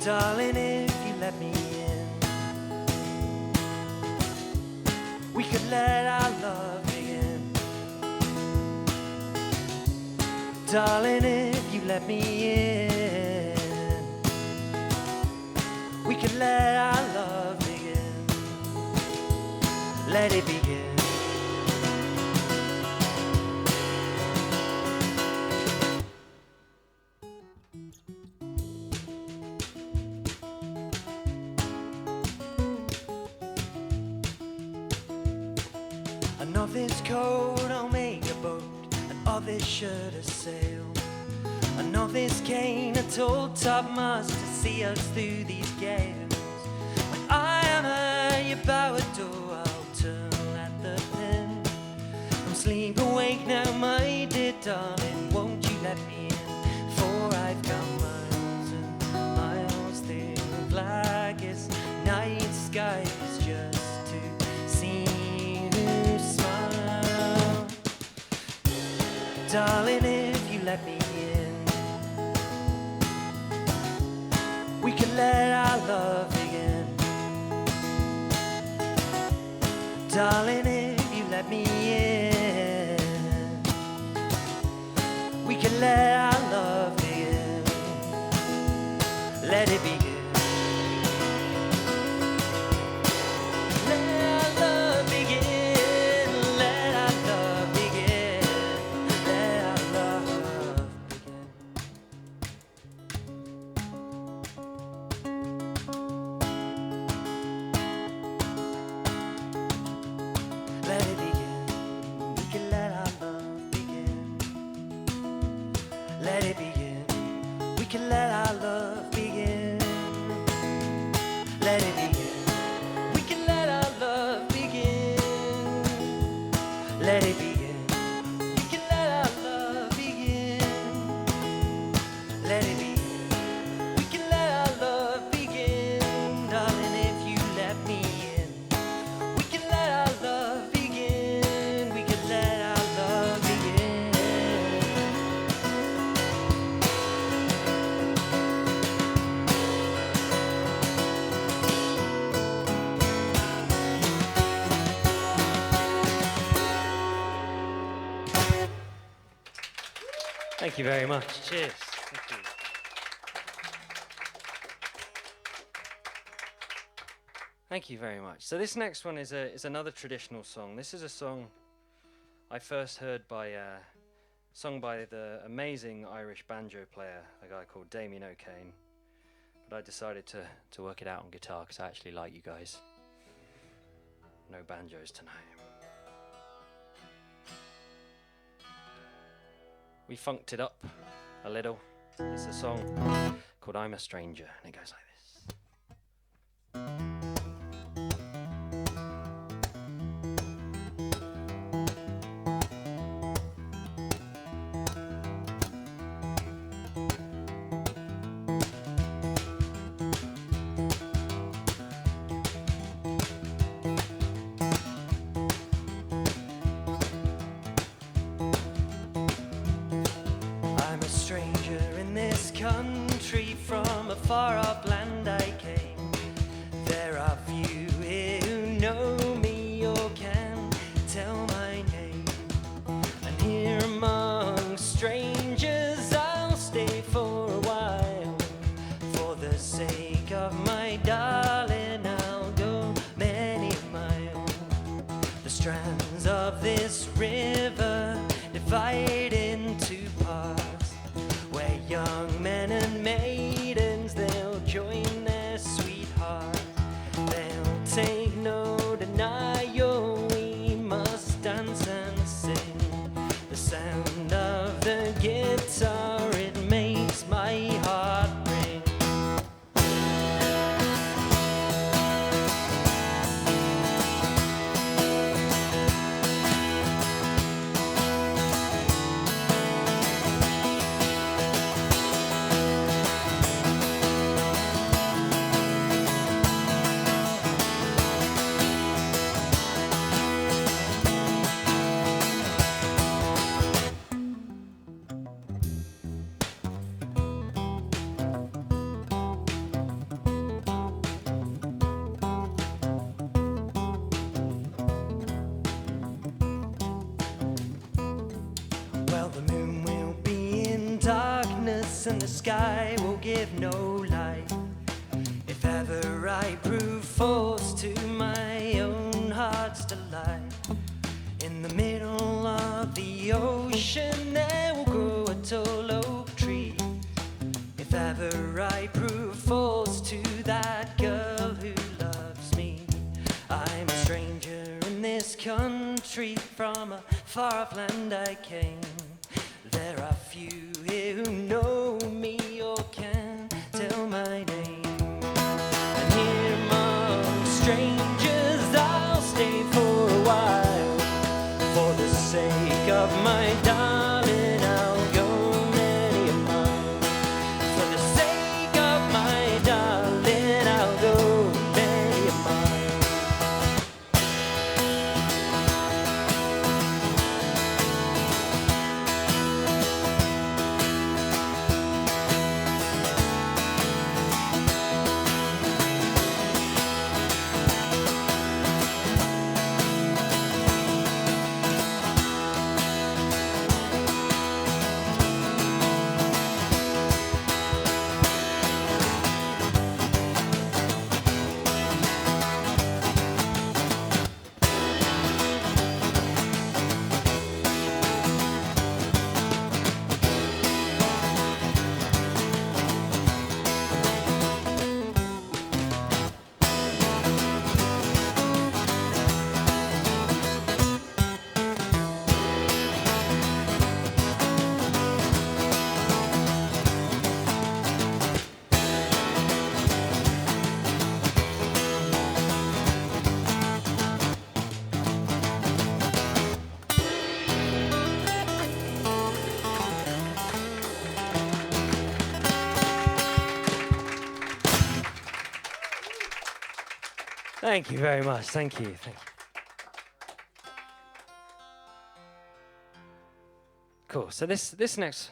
C: Darling, if you let me in, we could let our love begin. Darling, if you let me in, we could let our love begin. Let it begin. Of this coat I'll make a boat, and of this shirt a sail, and of this cane a tall topmast to see us through these gales. When I am at your bower door, I'll turn at the pin. From sleep awake now, my dear darling, won't you let me in? For I've come miles and miles through the blackest night skies just to see you smile. Darling, if you let me in, love begin. Darling, if you let me in, we can let our love begin. Let it begin. Thank you very much. Cheers. Thank you. Thank you very much. So this next one is another traditional song. This is a song I first heard sung by the amazing Irish banjo player, a guy called Damien O'Kane. But I decided to work it out on guitar because I actually like you guys. No banjos tonight. We funked it up a little. It's a song called I'm a Stranger, and it goes like this. Country from a far-off land I came. There are few here who know me or can tell my name. And here among strangers I'll stay for a while. For the sake of my darling I'll go many miles. The strands of this river divide into parts. Young men and maidens, they'll join their sweetheart. They'll take no denial, we must dance and sing. The sound of the guitar, it makes my heart ring. And the sky will give no light. If ever I prove false to my own heart's delight, in the middle of the ocean there will grow a tall oak tree. If ever I prove false to that girl who loves me, I'm a stranger in this country, from a far-off land I came. There are few here who know me or can tell my name. And here among strangers I'll stay for a while. For the sake of my darling I'll go many a mile. For the sake of my darling I'll go many a mile. Thank you very much. Thank you. Thank you. Cool. So this next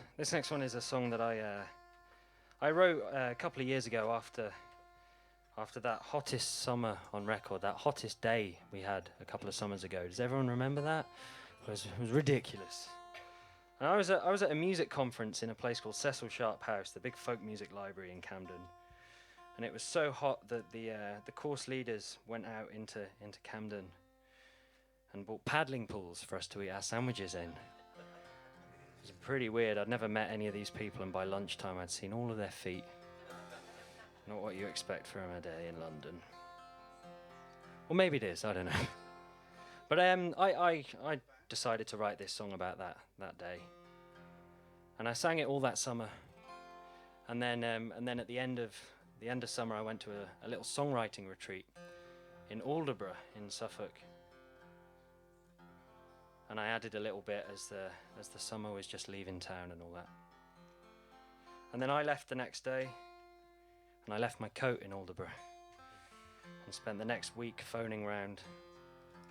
C: one is a song that I wrote a couple of years ago after that hottest summer on record, that hottest day we had a couple of summers ago. Does everyone remember that? It was ridiculous. And I was at a music conference in a place called Cecil Sharp House, the big folk music library in Camden. And it was so hot that the course leaders went out into Camden and bought paddling pools for us to eat our sandwiches in. It was pretty weird. I'd never met any of these people, and by lunchtime I'd seen all of their feet. Not what you expect from a day in London. Or maybe it is, I don't know. But I decided to write this song about that day. And I sang it all that summer. And then at the end of summer I went to a little songwriting retreat in Aldeburgh in Suffolk. And I added a little bit as the summer was just leaving town and all that. And then I left the next day, and I left my coat in Aldeburgh and spent the next week phoning round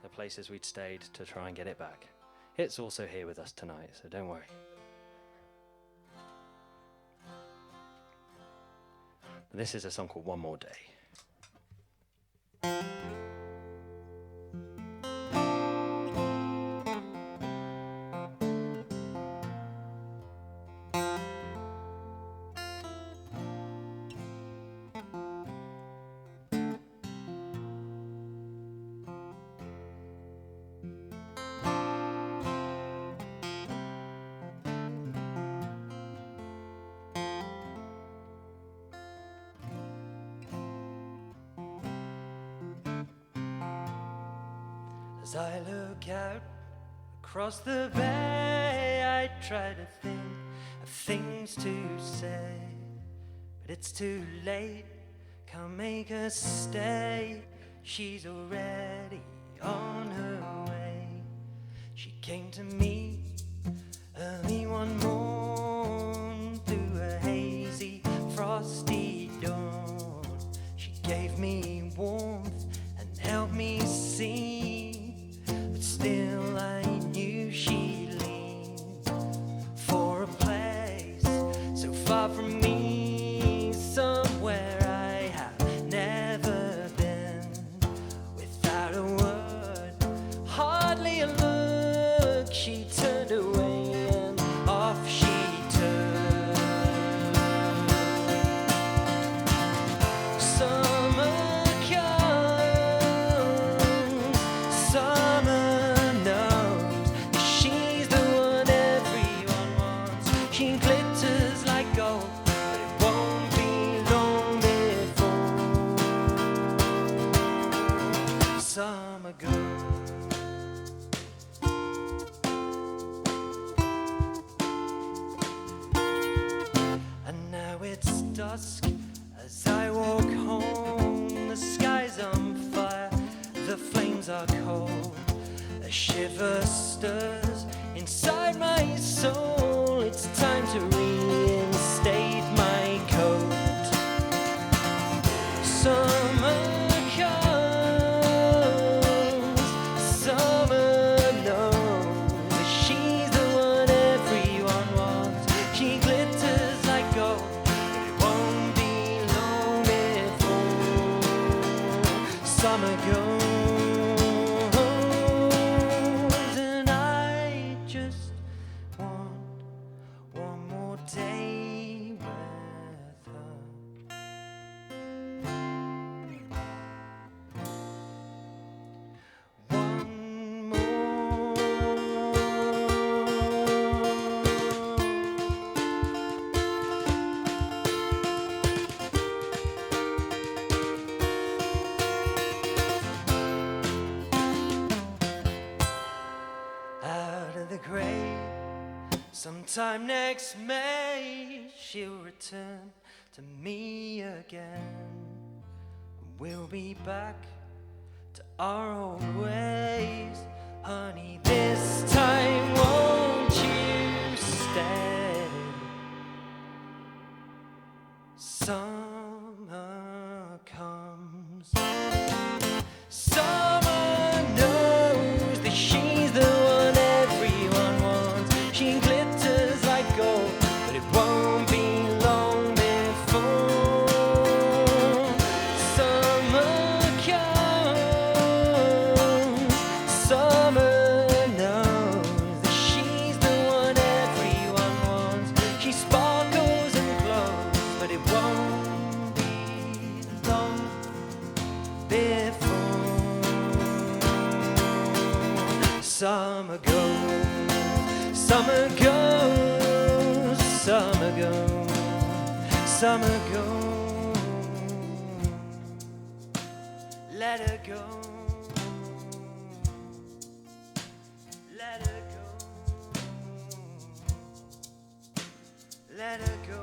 C: the places we'd stayed to try and get it back. It's also here with us tonight, so don't worry. This is a song called One More Day. As I look out across the bay, I try to think of things to say, but it's too late, can't make her stay. She's already on her way. She came to me early one morn through a hazy, frosty dawn. She gave me warmth and helped me see, but still I knew she leaned for a place so far from me, somewhere I have never been. Without a word, hardly a look, she turned away and off she turned. Summer comes, summer knows that she's the one everyone wants. She glitters like gold, but it won't be long before summer goes. And now it's dusk as I walk home. The sky's on fire, the flames are cold. A shiver stirs inside my soul. It's time to reinstate my coat. Summer comes, summer knows that she's the one everyone wants. She glitters like gold, but it won't be long before summer goes. And I just want one more day with her. One more. Out of the grave, sometime next May, she'll return to me again. We'll be back to our old ways. Honey, this time won't you stay? Summer comes, Summer goes, summer goes, summer goes, summer goes. Let her go, let her go, let her go.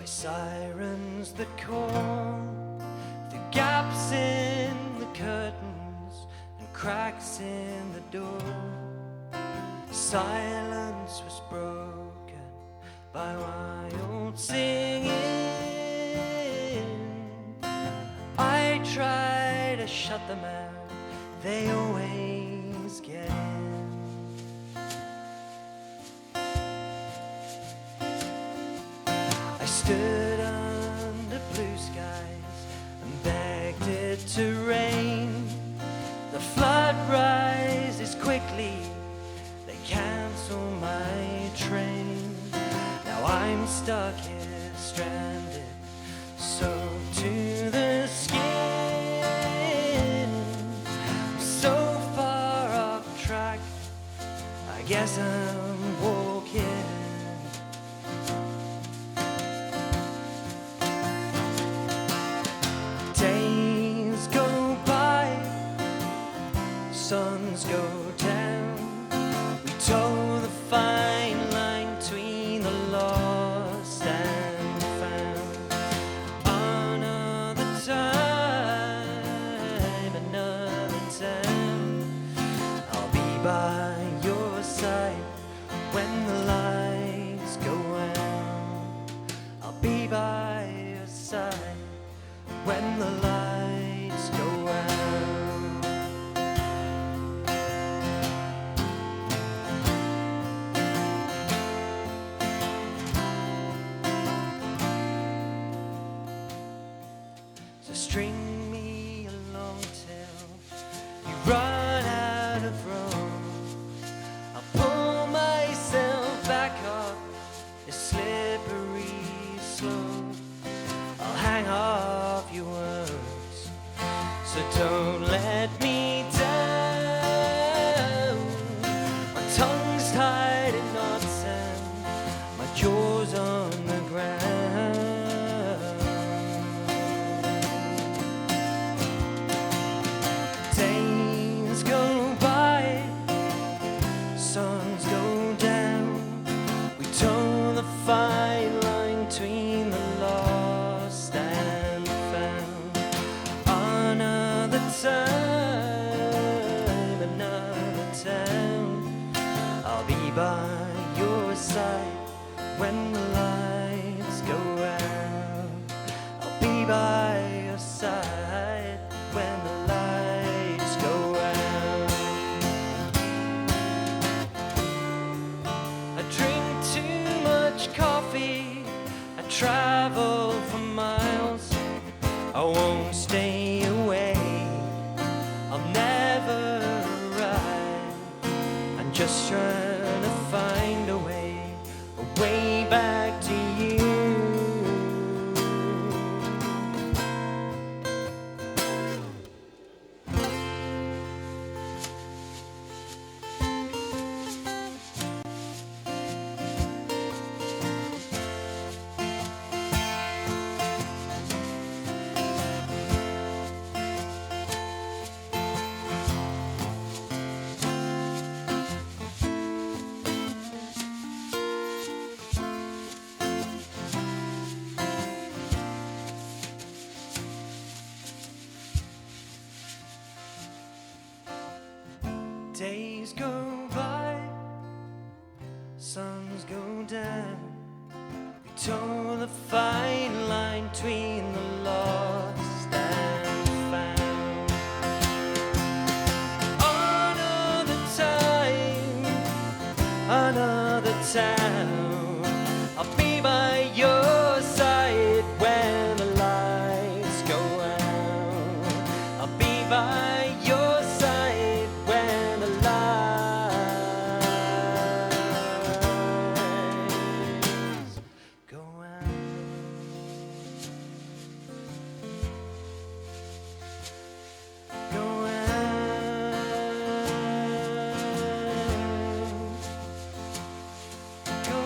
C: Sirens that call, the gaps in the curtains and cracks in the door. Silence was broken by wild singing. I try to shut them out, they always get in. I stood under blue skies and begged it to rain. The flood rises quickly, they cancel my train. Now I'm stuck here stranded, soaked to the skin. I'm so far off track, I guess I'm walking. Days go by, suns go down. We toe the fine line between the lost and found. Another time, another town. I'll be by your side when the lights go out. I'll be by your side when the lights go out. So string me along till you run out of room. I'll pull myself back up a slippery slope. I'll hang off your words, so don't let me down. My tongue's tied in knots and my jaw's on the ground. Days go by, suns go down. We toe the fine line between the lost and found. Another time, another town. I'll be by your side when the lights go out. I'll be by your side when the lights go out. I drink too much coffee, I travel for miles. I won't stay away, I'll never arrive. I'm just trying to find a way back to you. go by, suns go down. We toe the fine line between the lost and found. Another time, another town. I'll be by your side when the lights go out. I'll be by your side when the lights go out. Go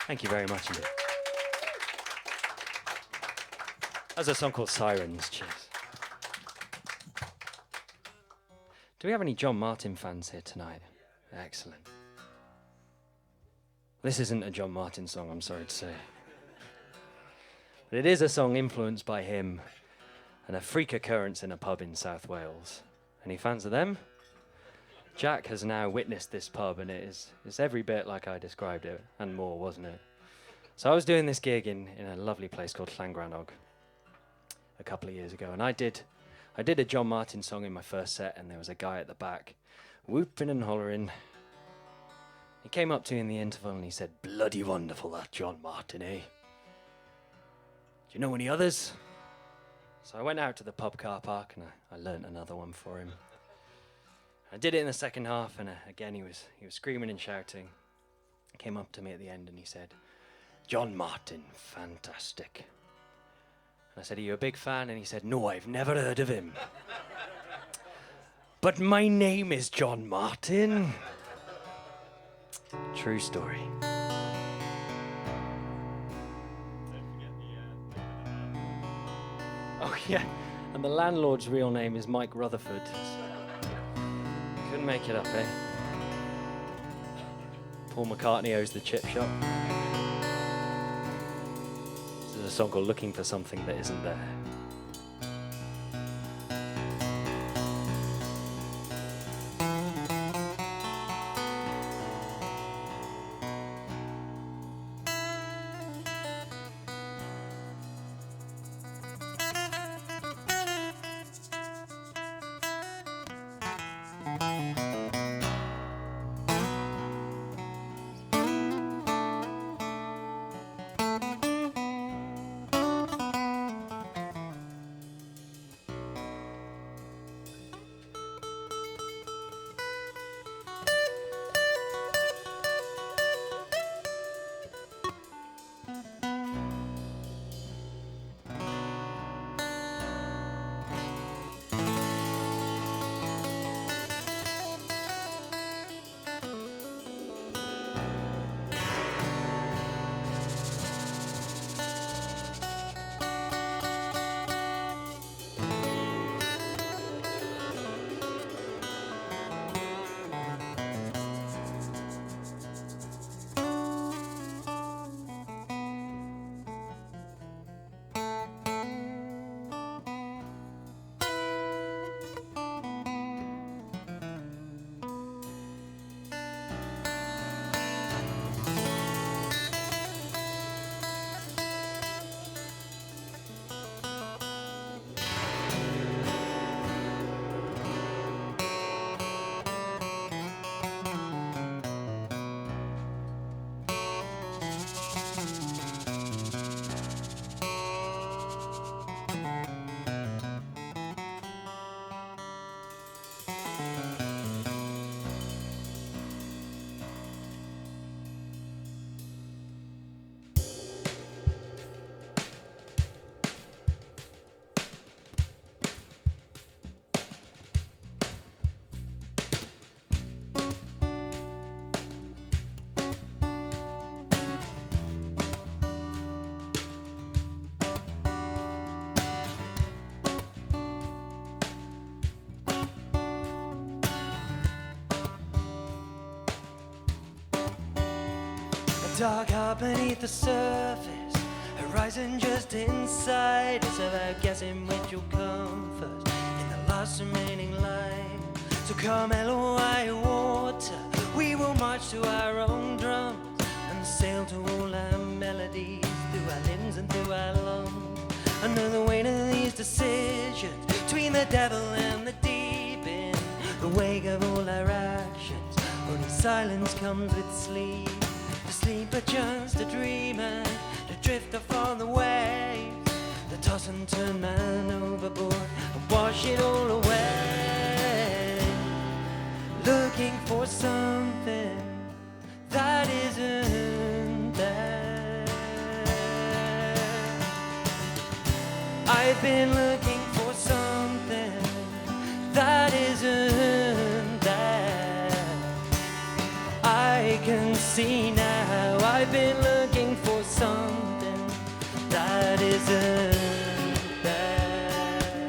C: Thank you very much indeed. That's a song called Sirens. Cheers. Do we have any John Martin fans here tonight? Excellent. This isn't a John Martin song, I'm sorry to say. But it is a song influenced by him and a freak occurrence in a pub in South Wales. Any fans of them? Jack has now witnessed this pub, and it's every bit like I described it, and more, wasn't it? So I was doing this gig in a lovely place called Llangrannog a couple of years ago, and I did a John Martin song in my first set, and there was a guy at the back whooping and hollering. He came up to me in the interval and he said, "Bloody wonderful that John Martin, eh? Do you know any others?" So I went out to the pub car park and I learnt another one for him. I did it in the second half, and again he was screaming and shouting. He came up to me at the end and he said, "John Martin, fantastic." And I said, "Are you a big fan?" And he said, "No, I've never heard of him." "But my name is John Martin." True story. Oh yeah, and the landlord's real name is Mike Rutherford. Couldn't make it up, eh? Paul McCartney owes the chip shop. This is a song called Looking for Something That Isn't There. Dark heart beneath the surface, horizon just inside. It's about guessing which will come first in the last remaining line. So come hell or high water, we will march to our own drums and sail to all our melodies through our limbs and through our lungs. Under the weight of these decisions, between the devil and the deep in the wake of all our actions, only silence comes with sleep. To sleep but just a dreamer, to drift off on the waves, the toss and turn man overboard and wash it all away. Looking for something that isn't there. I've been looking for something that isn't there. I can see now I've been looking for something that isn't there.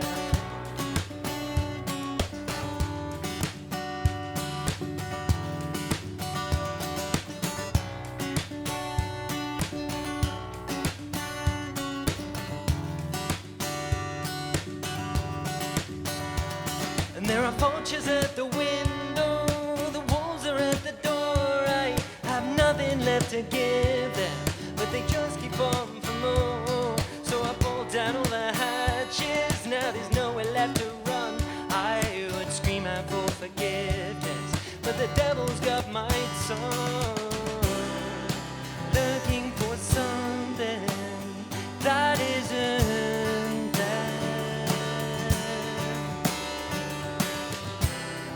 C: And there are vultures at the window, the wolves are at the door. I have nothing left to give them, but they just keep on for more. So I pull down all the hatches, now there's nowhere left to run. I would scream out for forgiveness, but the devil's got my tongue. Looking for something that isn't there.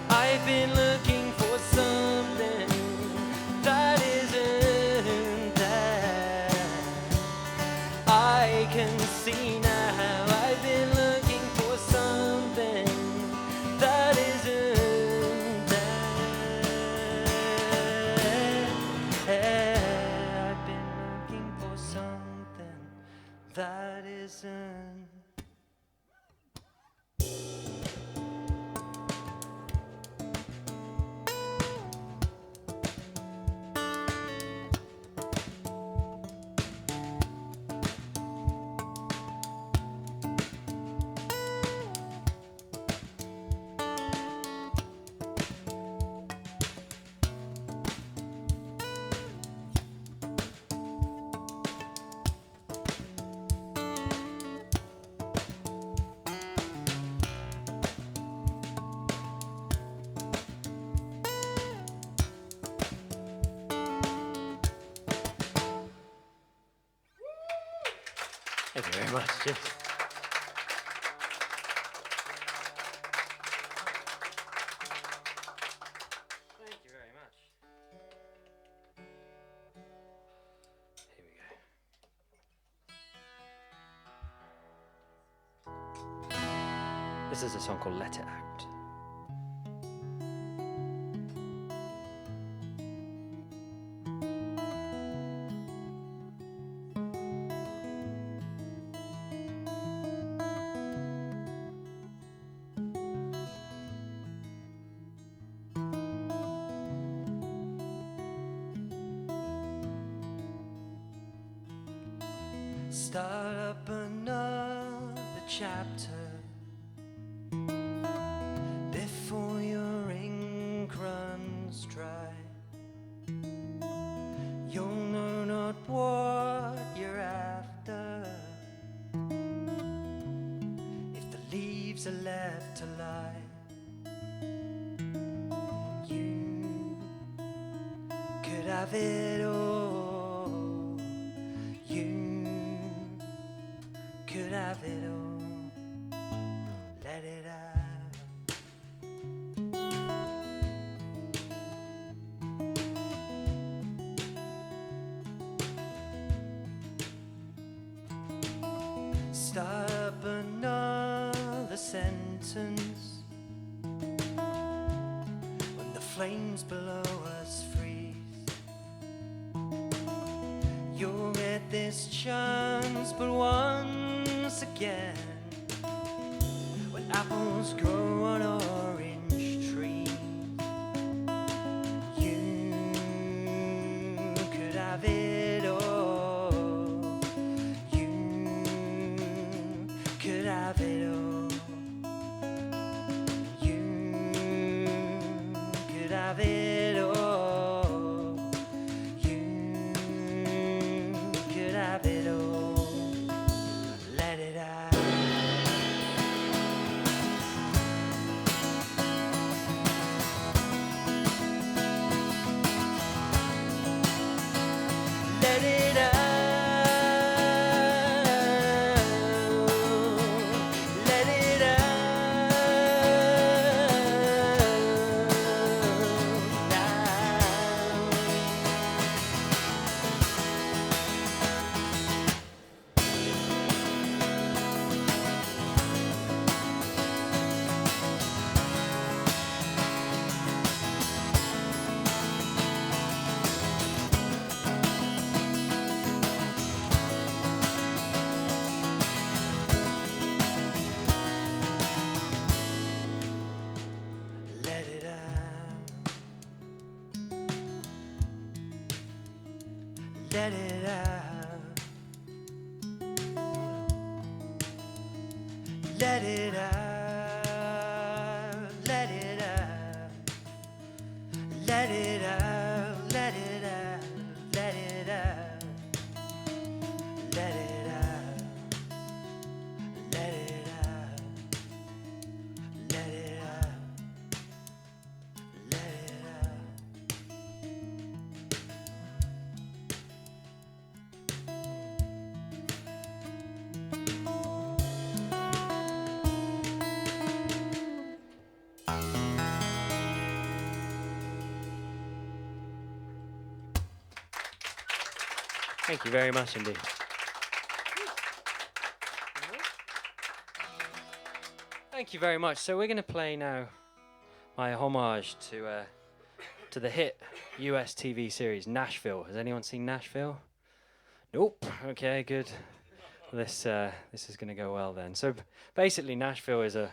C: I've been looking for something that isn't there. I can see now I've been looking for something that isn't there. I've been looking for something that isn't. Thank you very much. Cheers. Thank you very much. Here we go. This is a song called Let It Out. Start up another chapter before your ink runs dry. You'll know not what you're after if the leaves are left to lie. You could have it all. You could have it all. Let it out. Start up another sentence when the flames below us freeze. You'll get this chance, but once again, when apples grow on orange trees, you could have it
B: let it out. Let it out, let it out. Let it out, let it out, let it out. Let it out, let it out. Let it out, let it out.
C: Thank you very much indeed. Thank you very much. So we're going to play now my homage to the hit US TV series Nashville. Has anyone seen Nashville? Nope. Okay, good. This is going to go well then. So basically, Nashville is a.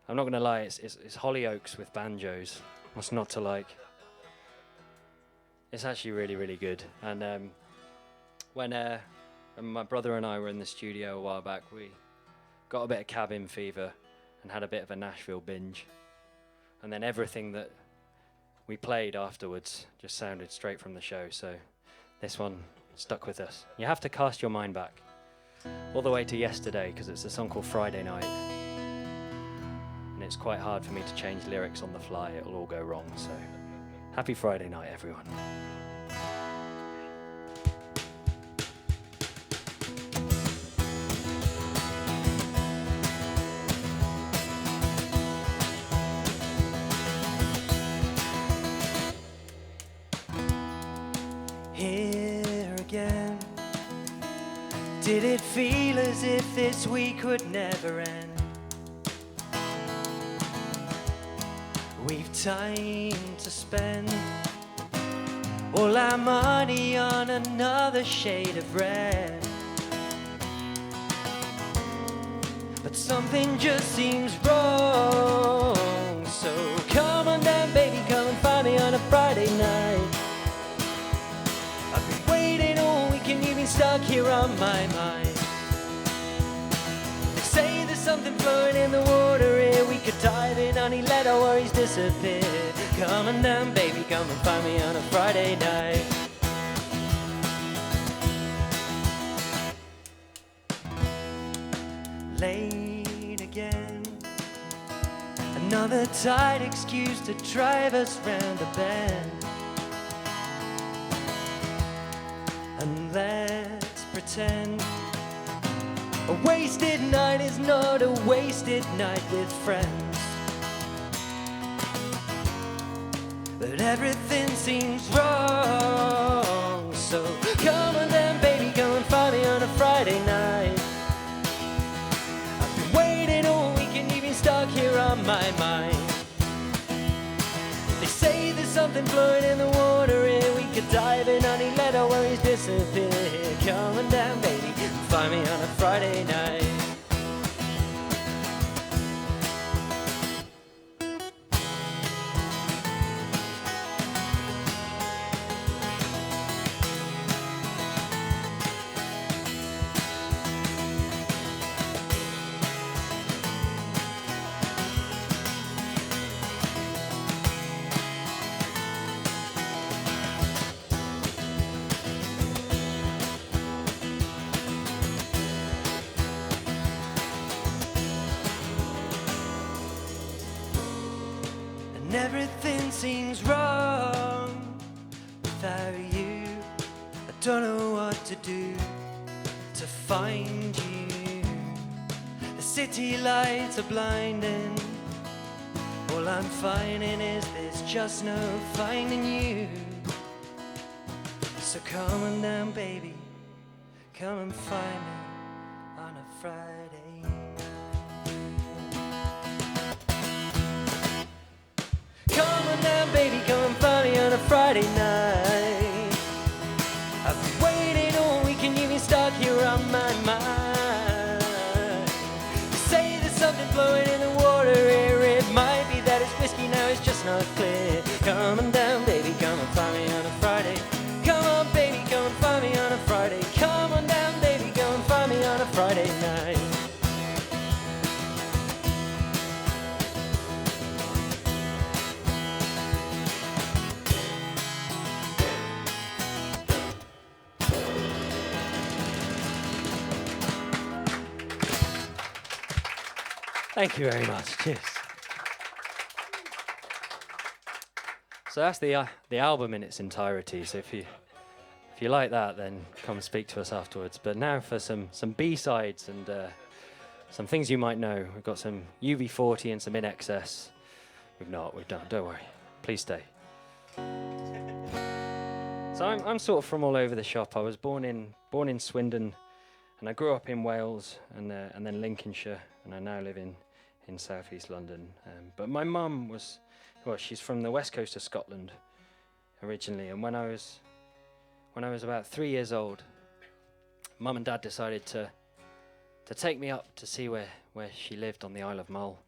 C: I'm not going to lie. It's Hollyoaks with banjos. What's not to like? It's actually really, really good. And when my brother and I were in the studio a while back, we got a bit of cabin fever and had a bit of a Nashville binge. And then everything that we played afterwards just sounded straight from the show. So this one stuck with us. You have to cast your mind back all the way to yesterday, because it's a song called Friday Night. And it's quite hard for me to change lyrics on the fly. It'll all go wrong. So happy Friday night, everyone.
B: Here again. Did it feel as if this week would never end? We've time to spend all our money on another shade of red. But something just seems wrong. So come on down, baby, come and find me on a Friday night. I've been waiting all weekend, you've been stuck here on my mind. They say there's something flowing in the water here. We could dive in, honey, let our worries disappear. Come on down, baby, come and find me on a Friday night. Late again. Another tight excuse to drive us round the bend. And let's pretend a wasted night is not a wasted night with friends. But everything seems wrong. So come on down, baby, come and find me on a Friday night. I've been waiting all weekend, you've been stuck here on my mind. They say there's something flowing in the water here. We could dive in, honey, let our worries disappear. Come on down, baby, find me on a Friday night. And everything seems wrong without you. I don't know what to do to find you. The city lights are blinding. All I'm finding is there's just no finding you. So come on down, baby, come and find me on a Friday night. Come on down, baby, come and find me on a Friday night. I've been waiting all weekend, you've been stuck here on my mind. They say there's something flowing in the water here. It might be that it's whiskey now, it's just not clear. Come on down, baby, come and find me on a Friday. Come on, baby, come
C: Thank you very much. Cheers. So that's the album in its entirety. So if you like that, then come speak to us afterwards. But now for some B-sides and some things you might know. We've got some UV40 and some In Excess. We've done. Don't worry. Please stay. So I'm sort of from all over the shop. I was born in Swindon, and I grew up in Wales and then Lincolnshire, and I now live in South East London. But my mum she's from the west coast of Scotland originally, and when I was about 3 years old, Mum and Dad decided to take me up to see where she lived on the Isle of Mull.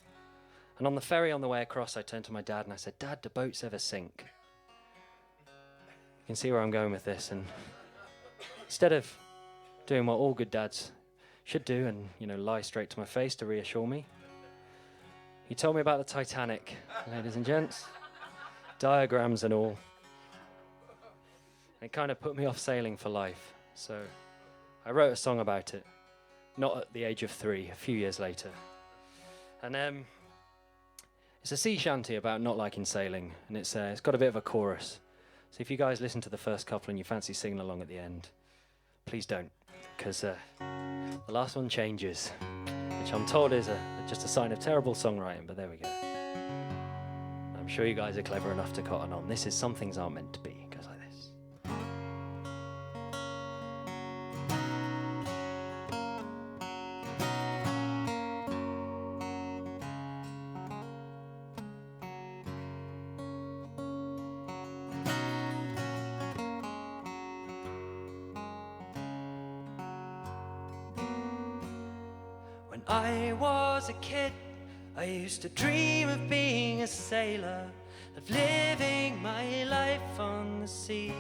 C: And on the ferry on the way across, I turned to my dad and I said, "Dad, do boats ever sink?" You can see where I'm going with this. And instead of doing what all good dads should do and, lie straight to my face to reassure me, he told me about the Titanic, ladies and gents, diagrams and all. It kind of put me off sailing for life. So I wrote a song about it, not at the age of 3, a few years later. And it's a sea shanty about not liking sailing, and it's got a bit of a chorus. So if you guys listen to the first couple and you fancy singing along at the end, please don't, because the last one changes, which I'm told is just a sign of terrible songwriting, but there we go. I'm sure you guys are clever enough to cotton on. This is Some Things Aren't Meant to Be. It goes like this. When I was a kid, I used to dream of being a sailor, of living my life on the sea.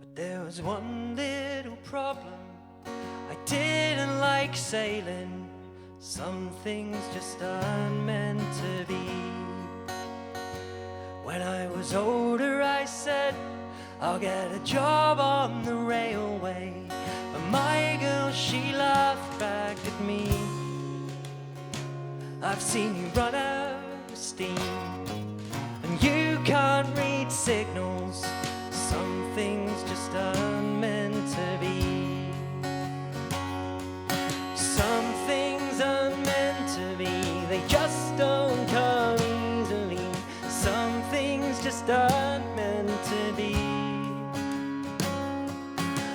C: But there was one little problem. I didn't like sailing. Some things just aren't meant to be. When I was older, I said, I'll get a job on the railway. But my girl, she laughed back at me. I've seen you run out of steam, and you can't read signals. Some things just aren't meant to be. Some things aren't meant to be. They just don't come easily. Some things just aren't meant to be.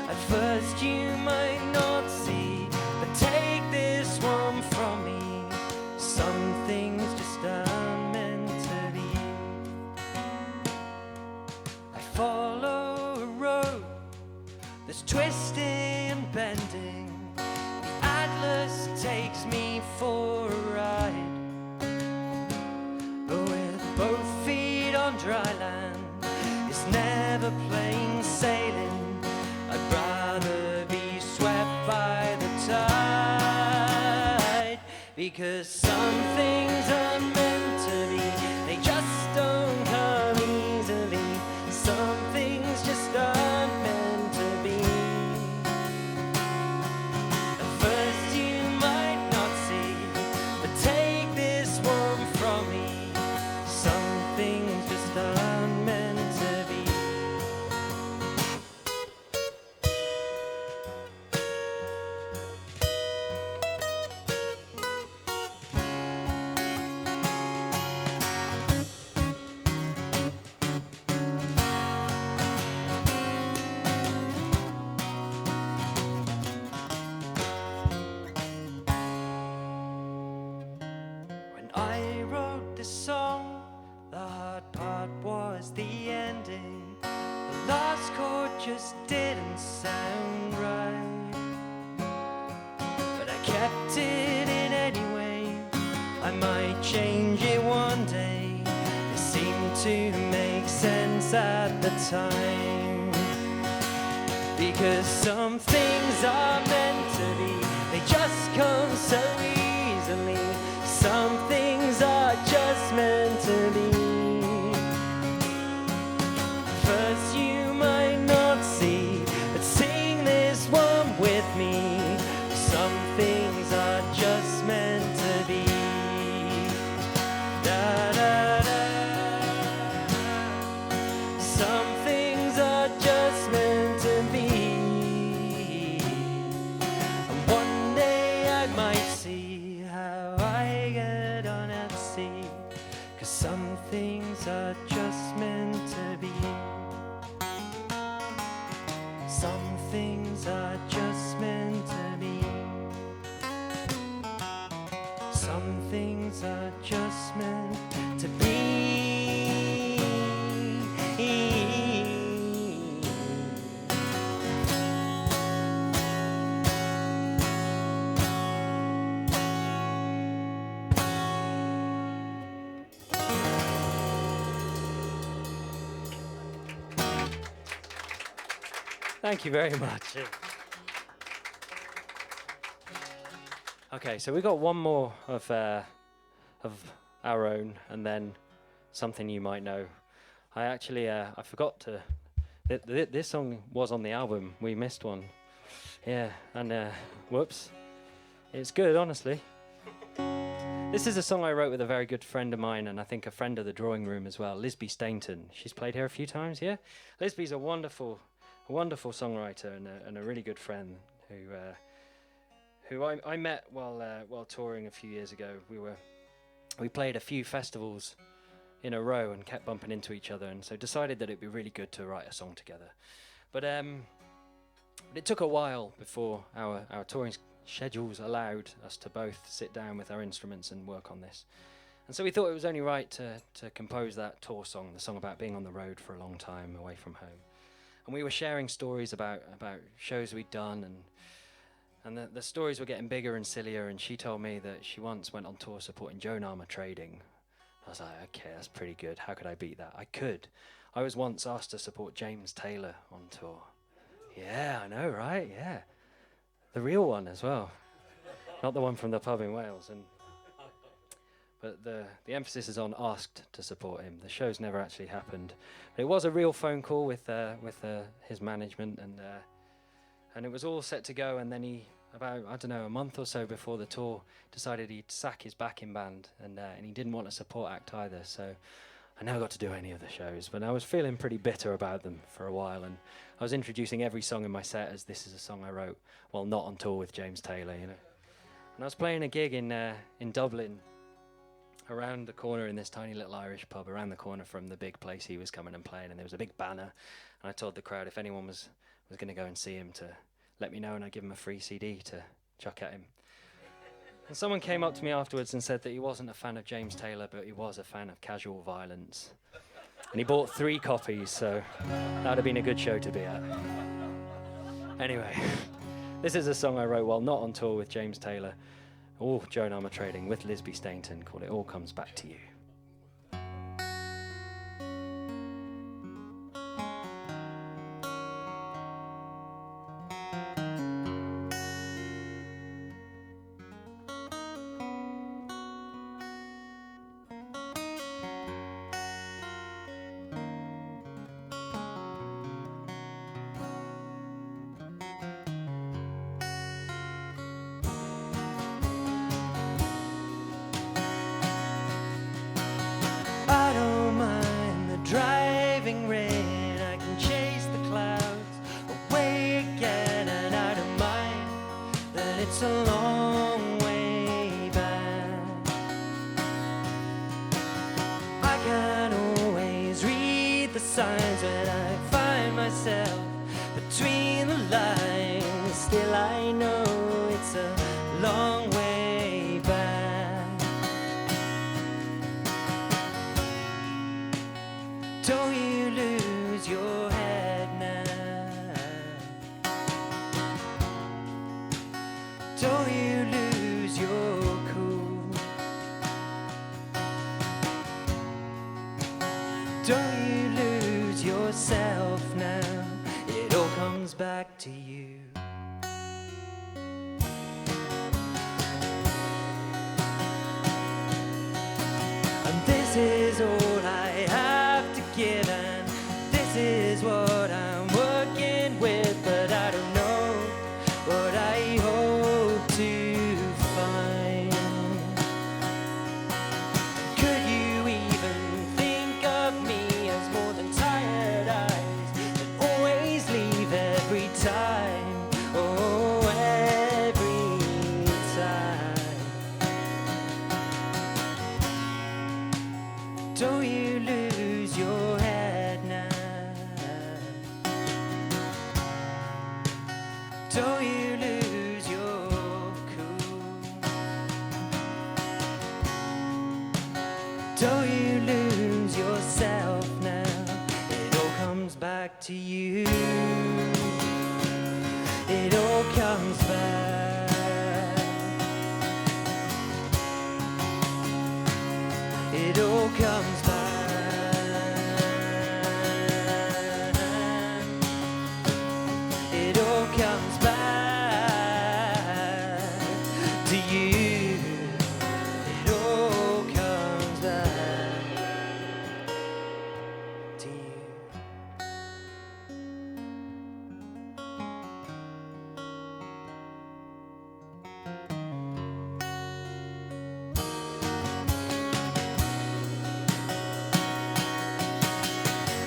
C: At first you might not see, but take this one from me. Some things just aren't meant to be. I follow a road that's twisting and bending. The atlas takes me for a ride, but with both feet on dry land, it's never plain sailing. I'd rather be swept by the tide, because some things aren't meant to be. They just don't come easily. Some things just aren't meant to be. At first you might not see, but take this one from me. Some things just aren't meant to be. When I wrote this song, the hard part was the ending. The last chord just didn't sound right, but I kept it in anyway. I might change it one day. It seemed to make sense at the time, because some things are meant to be. They just come so easily. Some things are just meant to be. First you might not see, but sing this one with me. Some things are just meant things are just meant to be. Some things are just meant to be. Thank you very much. Okay, so we got one more of our own, and then something you might know. I actually I forgot to. This song was on the album. We missed one. Yeah, and whoops. It's good, honestly. This is a song I wrote with a very good friend of mine, and I think a friend of the Drawingroom as well, Lisby Stainton. She's played here a few times, yeah? Lisby's a wonderful songwriter and a really good friend who I met while touring a few years ago. We played a few festivals in a row and kept bumping into each other, and so decided that it'd be really good to write a song together. But it took a while before our touring schedules allowed us to both sit down with our instruments and work on this. And so we thought it was only right to compose that tour song, the song about being on the road for a long time away from home. And we were sharing stories about shows we'd done, and the stories were getting bigger and sillier, and she told me that she once went on tour supporting Joan Armour Trading. I was like, okay, that's pretty good. How could I beat that? I could. I was once asked to support James Taylor on tour. Yeah, I know, right? Yeah. The real one as well. Not the one from the pub in Wales. But the emphasis is on asked to support him. The show's never actually happened. But it was a real phone call with his management, and it was all set to go. And then he, about a month or so before the tour, decided he'd sack his backing band, and he didn't want a support act either. So I never got to do any of the shows. But I was feeling pretty bitter about them for a while, and I was introducing every song in my set as this is a song I wrote while not on tour with James Taylor, you know. And I was playing a gig in Dublin, around the corner in this tiny little Irish pub, around the corner from the big place he was coming and playing, and there was a big banner, and I told the crowd if anyone was going to go and see him to let me know, and I'd give him a free CD to chuck at him. And someone came up to me afterwards and said that he wasn't a fan of James Taylor, but he was a fan of Casual Violence. And he bought 3 copies, so that would have been a good show to be at. Anyway, this is a song I wrote while not on tour with James Taylor, or Joan Armour Trading, with Lisby Stainton, called It All Comes Back to You. Driving rain, I can chase the clouds away again, and I don't mind that it's a long way back. I can always read the signs when I find myself between the lines. Still I know it's a long way back. Don't you lose your head now. Don't you lose your cool. Don't you lose yourself now. It all comes back to you. And this is all I have to give, and this is what I'm working with, but I don't know what I hope to find. Could you even think of me as more than tired eyes that always leave every time Don't you lose your cool. Don't you lose yourself now. It all comes back to you. It all comes back. It all comes back. It all comes back to you. It all comes back to you.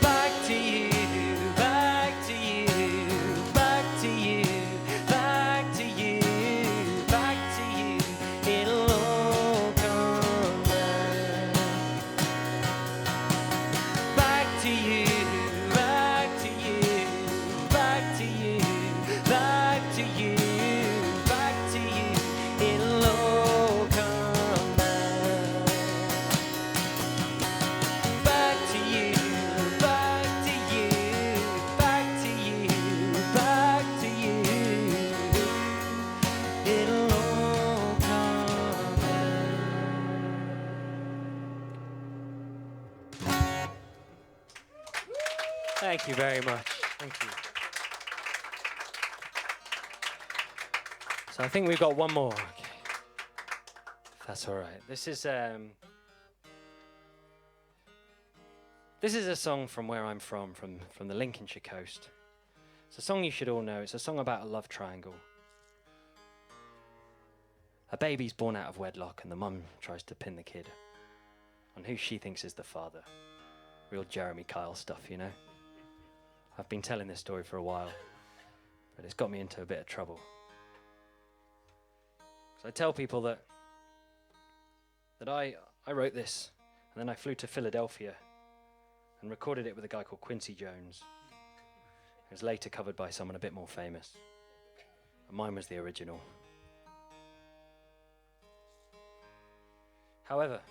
C: Back to you, back to you, back to you, back to you, back to you. It'll all come back. Back to you, back to you, back to you, back to you, back to you. It'll all come back. Back to you, back to you, back to you, back to you. It'll all come back. Thank you very much. Thank you. So I think we've got one more. Okay. If that's all right. This is a song from where I'm from the Lincolnshire coast. It's a song you should all know. It's a song about a love triangle. A baby's born out of wedlock and the mum tries to pin the kid on who she thinks is the father. Real Jeremy Kyle stuff, you know. I've been telling this story for a while, but it's got me into a bit of trouble. So I tell people that I wrote this, and then I flew to Philadelphia and recorded it with a guy called Quincy Jones. It was later covered by someone a bit more famous. And mine was the original. However,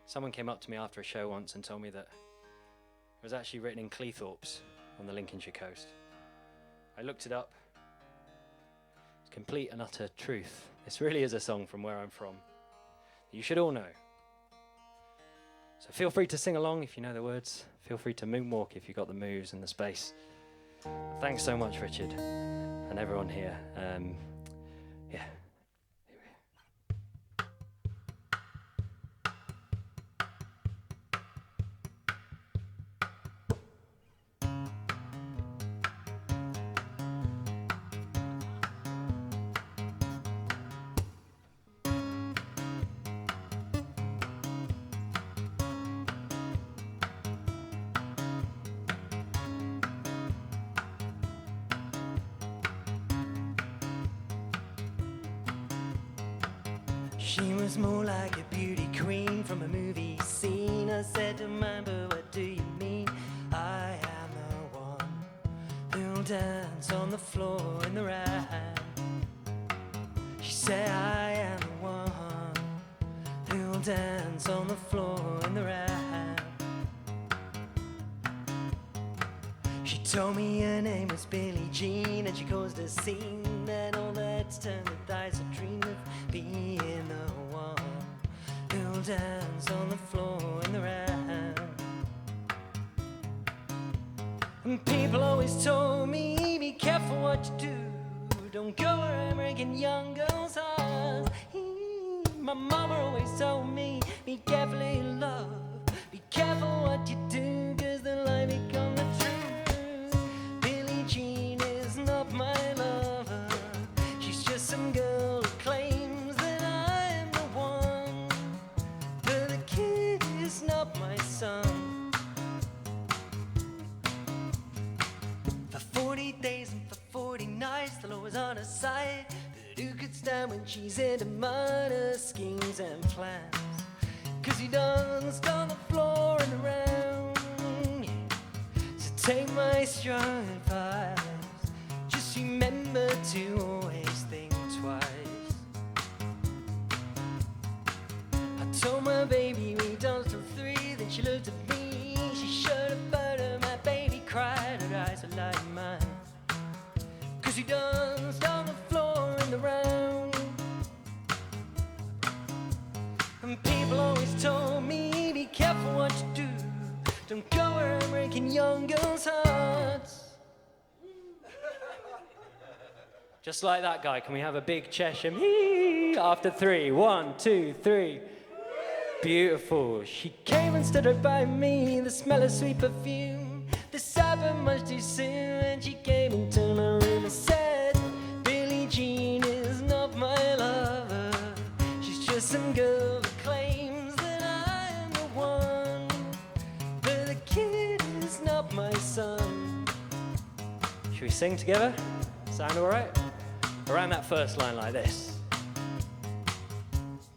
C: someone came up to me after a show once and told me that it was actually written in Cleethorpes on the Lincolnshire coast. I looked it up. It's complete and utter truth. This really is a song from where I'm from. You should all know. So feel free to sing along if you know the words. Feel free to moonwalk if you've got the moves and the space. Thanks so much, Richard, and everyone here. Yeah. She was more like a beauty queen from a movie scene. I said to mine, but what do you mean? I am the one who'll dance on the floor in the rain. She said I am the one who'll dance on the floor in the rain. She told me her name was Billie Jean, and she caused a scene, and all that's turned the dice. I dreamed of being the one who'll dance on the floor in the rain. And people always told me, be careful what you do, don't go around breaking young girls' hearts. My mama always told me, be careful who you love, be careful what you do, 'cause the lie become the truth. Billie Jean is not my lover, she's just some girl who claims that I'm the one, but the kid is not my son. For 40 days and for 40 nights, the law was on her side, but who could stand when she's into murder schemes and plans? 'Cause he danced on the floor and around, yeah. So take my strong advice, just remember to 'cause he danced on the floor in the round. And people always told me, be careful what you do, don't go around breaking young girls' hearts. Just like that guy, can we have a big Cheshire me after 3? 1, 2, 3. Beautiful. She came and stood right by me, the smell of sweet perfume. This happened much too soon, and she came into my room and said, Billie Jean is not my lover. She's just some girl who claims that I am the one, but the kid is not my son. Should we sing together? Sound alright? Around that first line like this.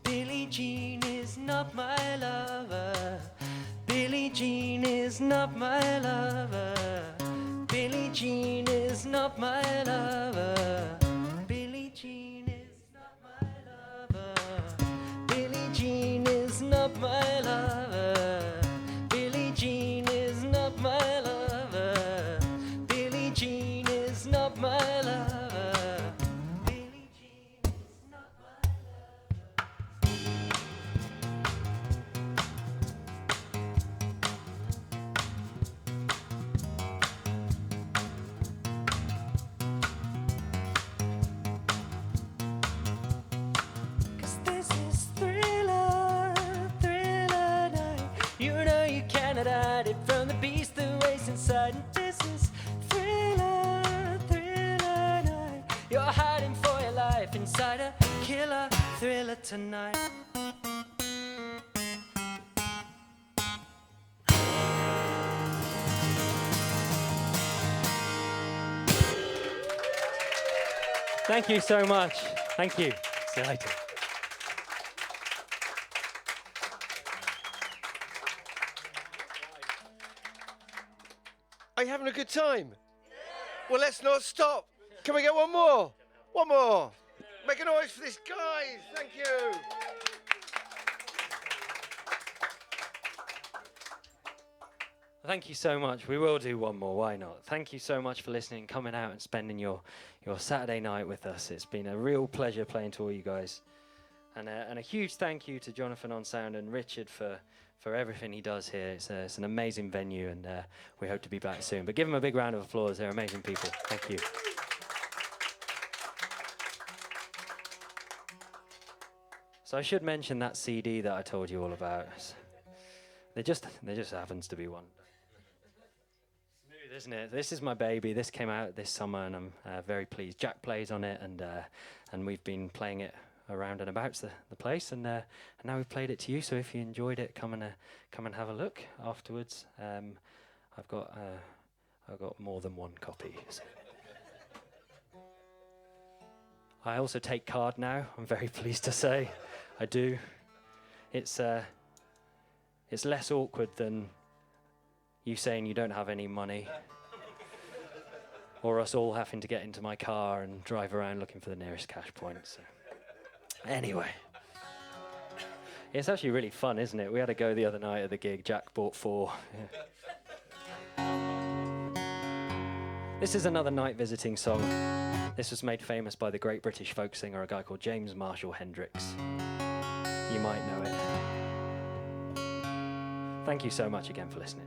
C: Billie Jean is not my lover. Billie Jean is not my lover. Billie Jean is not my lover. Billie Jean is not my lover. Billie Jean is not my lover. Billie Jean is not my lover. Billie Jean is not my lover. Hide it from the beast that waits inside. And this is thriller, thriller night. You're hiding for your life inside a killer thriller tonight. Thank you so much. Thank you. See you later.
B: Are you having a good time? Well, let's not stop. Can we get one more? One more. Make a noise for this, guys. Thank you.
C: Thank you so much. We will do one more. Why not? Thank you so much for listening, coming out and spending your Saturday night with us. It's been a real pleasure playing to all you guys. And a huge thank you to Jonathan on sound and Richard for everything he does here. It's an amazing venue, and we hope to be back soon. But give them a big round of applause. They're amazing people. Thank you. So I should mention that CD that I told you all about. There just happens to be one. Smooth, isn't it? This is my baby. This came out this summer, and I'm very pleased. Jack plays on it, and we've been playing it around and about the place, and now we've played it to you. So if you enjoyed it, come and have a look afterwards. I've got more than one copy. So. I also take card now. I'm very pleased to say, I do. It's less awkward than you saying you don't have any money, or us all having to get into my car and drive around looking for the nearest cash point. So. Anyway, it's actually really fun, isn't it? We had a go the other night at the gig. Jack bought 4. This is another night visiting song. This was made famous by the great British folk singer, a guy called James Marshall Hendricks. You might know it. Thank you so much again for listening.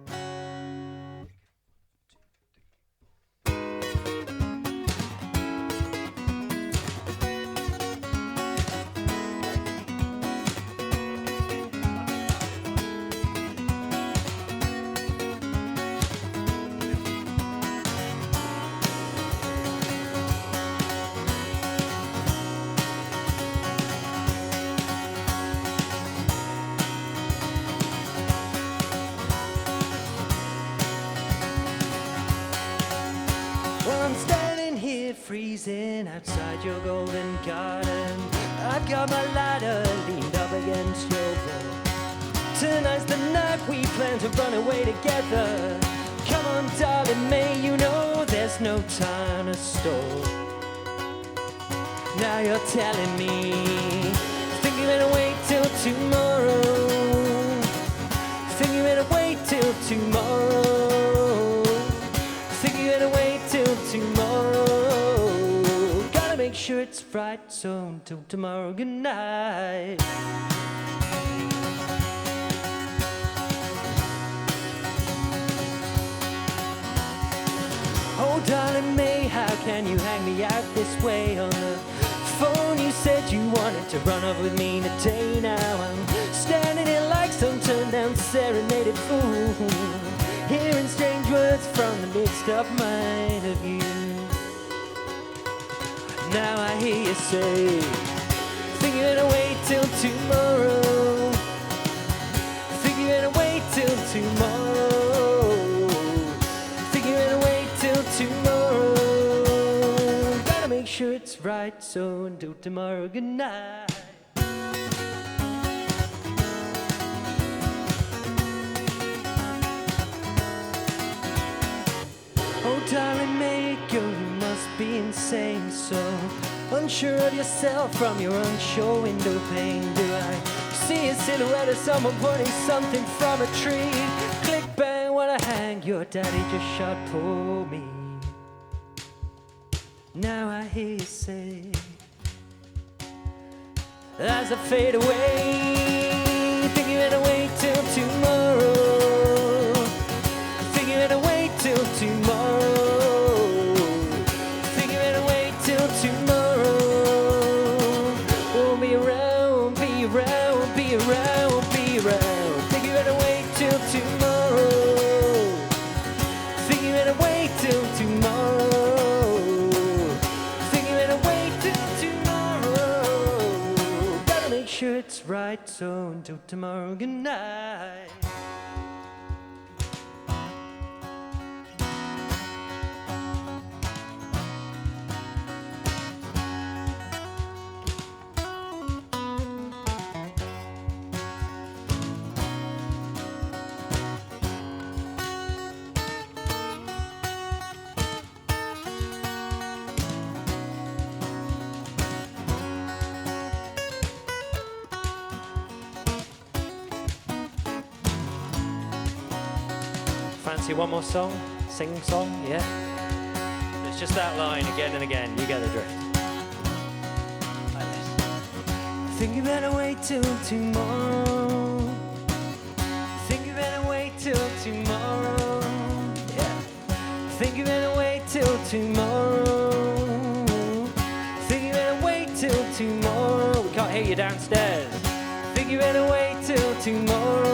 C: Freezing outside your golden garden. I've got my ladder leaned up against your wall. Tonight's the night we plan to run away together. Come on, darling, may you know there's no time to stall. Now you're telling me, think you better wait till tomorrow. Think you better wait till tomorrow. Think you better wait till tomorrow. sure it's right. So until tomorrow, good night. Oh, darling May, how can you hang me out this way on the phone? You said you wanted to run off with me today. Now I'm standing here like some turned-down serenaded fool, hearing strange words from the midst of mine of you. Now I hear you say, think you're gonna wait till tomorrow. Think you're gonna wait till tomorrow. Think you're gonna wait till tomorrow. Gotta make sure it's right, so until tomorrow, good night. Oh, darling, make you must be insane, so unsure of yourself from your unsure window pane. Do I see a silhouette of someone pointing something from a tree? Click, bang, wanna hang, your daddy just shot poor me. Now I hear you say, as I fade away, think you're gonna wait till tomorrow. Think you're gonna wait till tomorrow. Think you're gonna wait till tomorrow. Won't be around, be around, be around, be around. Think you're gonna wait till tomorrow. Think you're gonna wait till tomorrow. Think you're gonna wait till tomorrow. Gotta make sure it's right, so until tomorrow, good night. Fancy one more song? Sing song? Yeah? It's just that line again and again. You get the drift. Like this. Think you better wait till tomorrow. Think you better wait till tomorrow. Yeah. Think you better wait till tomorrow. Think you better wait till tomorrow. We can't hear you downstairs. Think you better wait till tomorrow.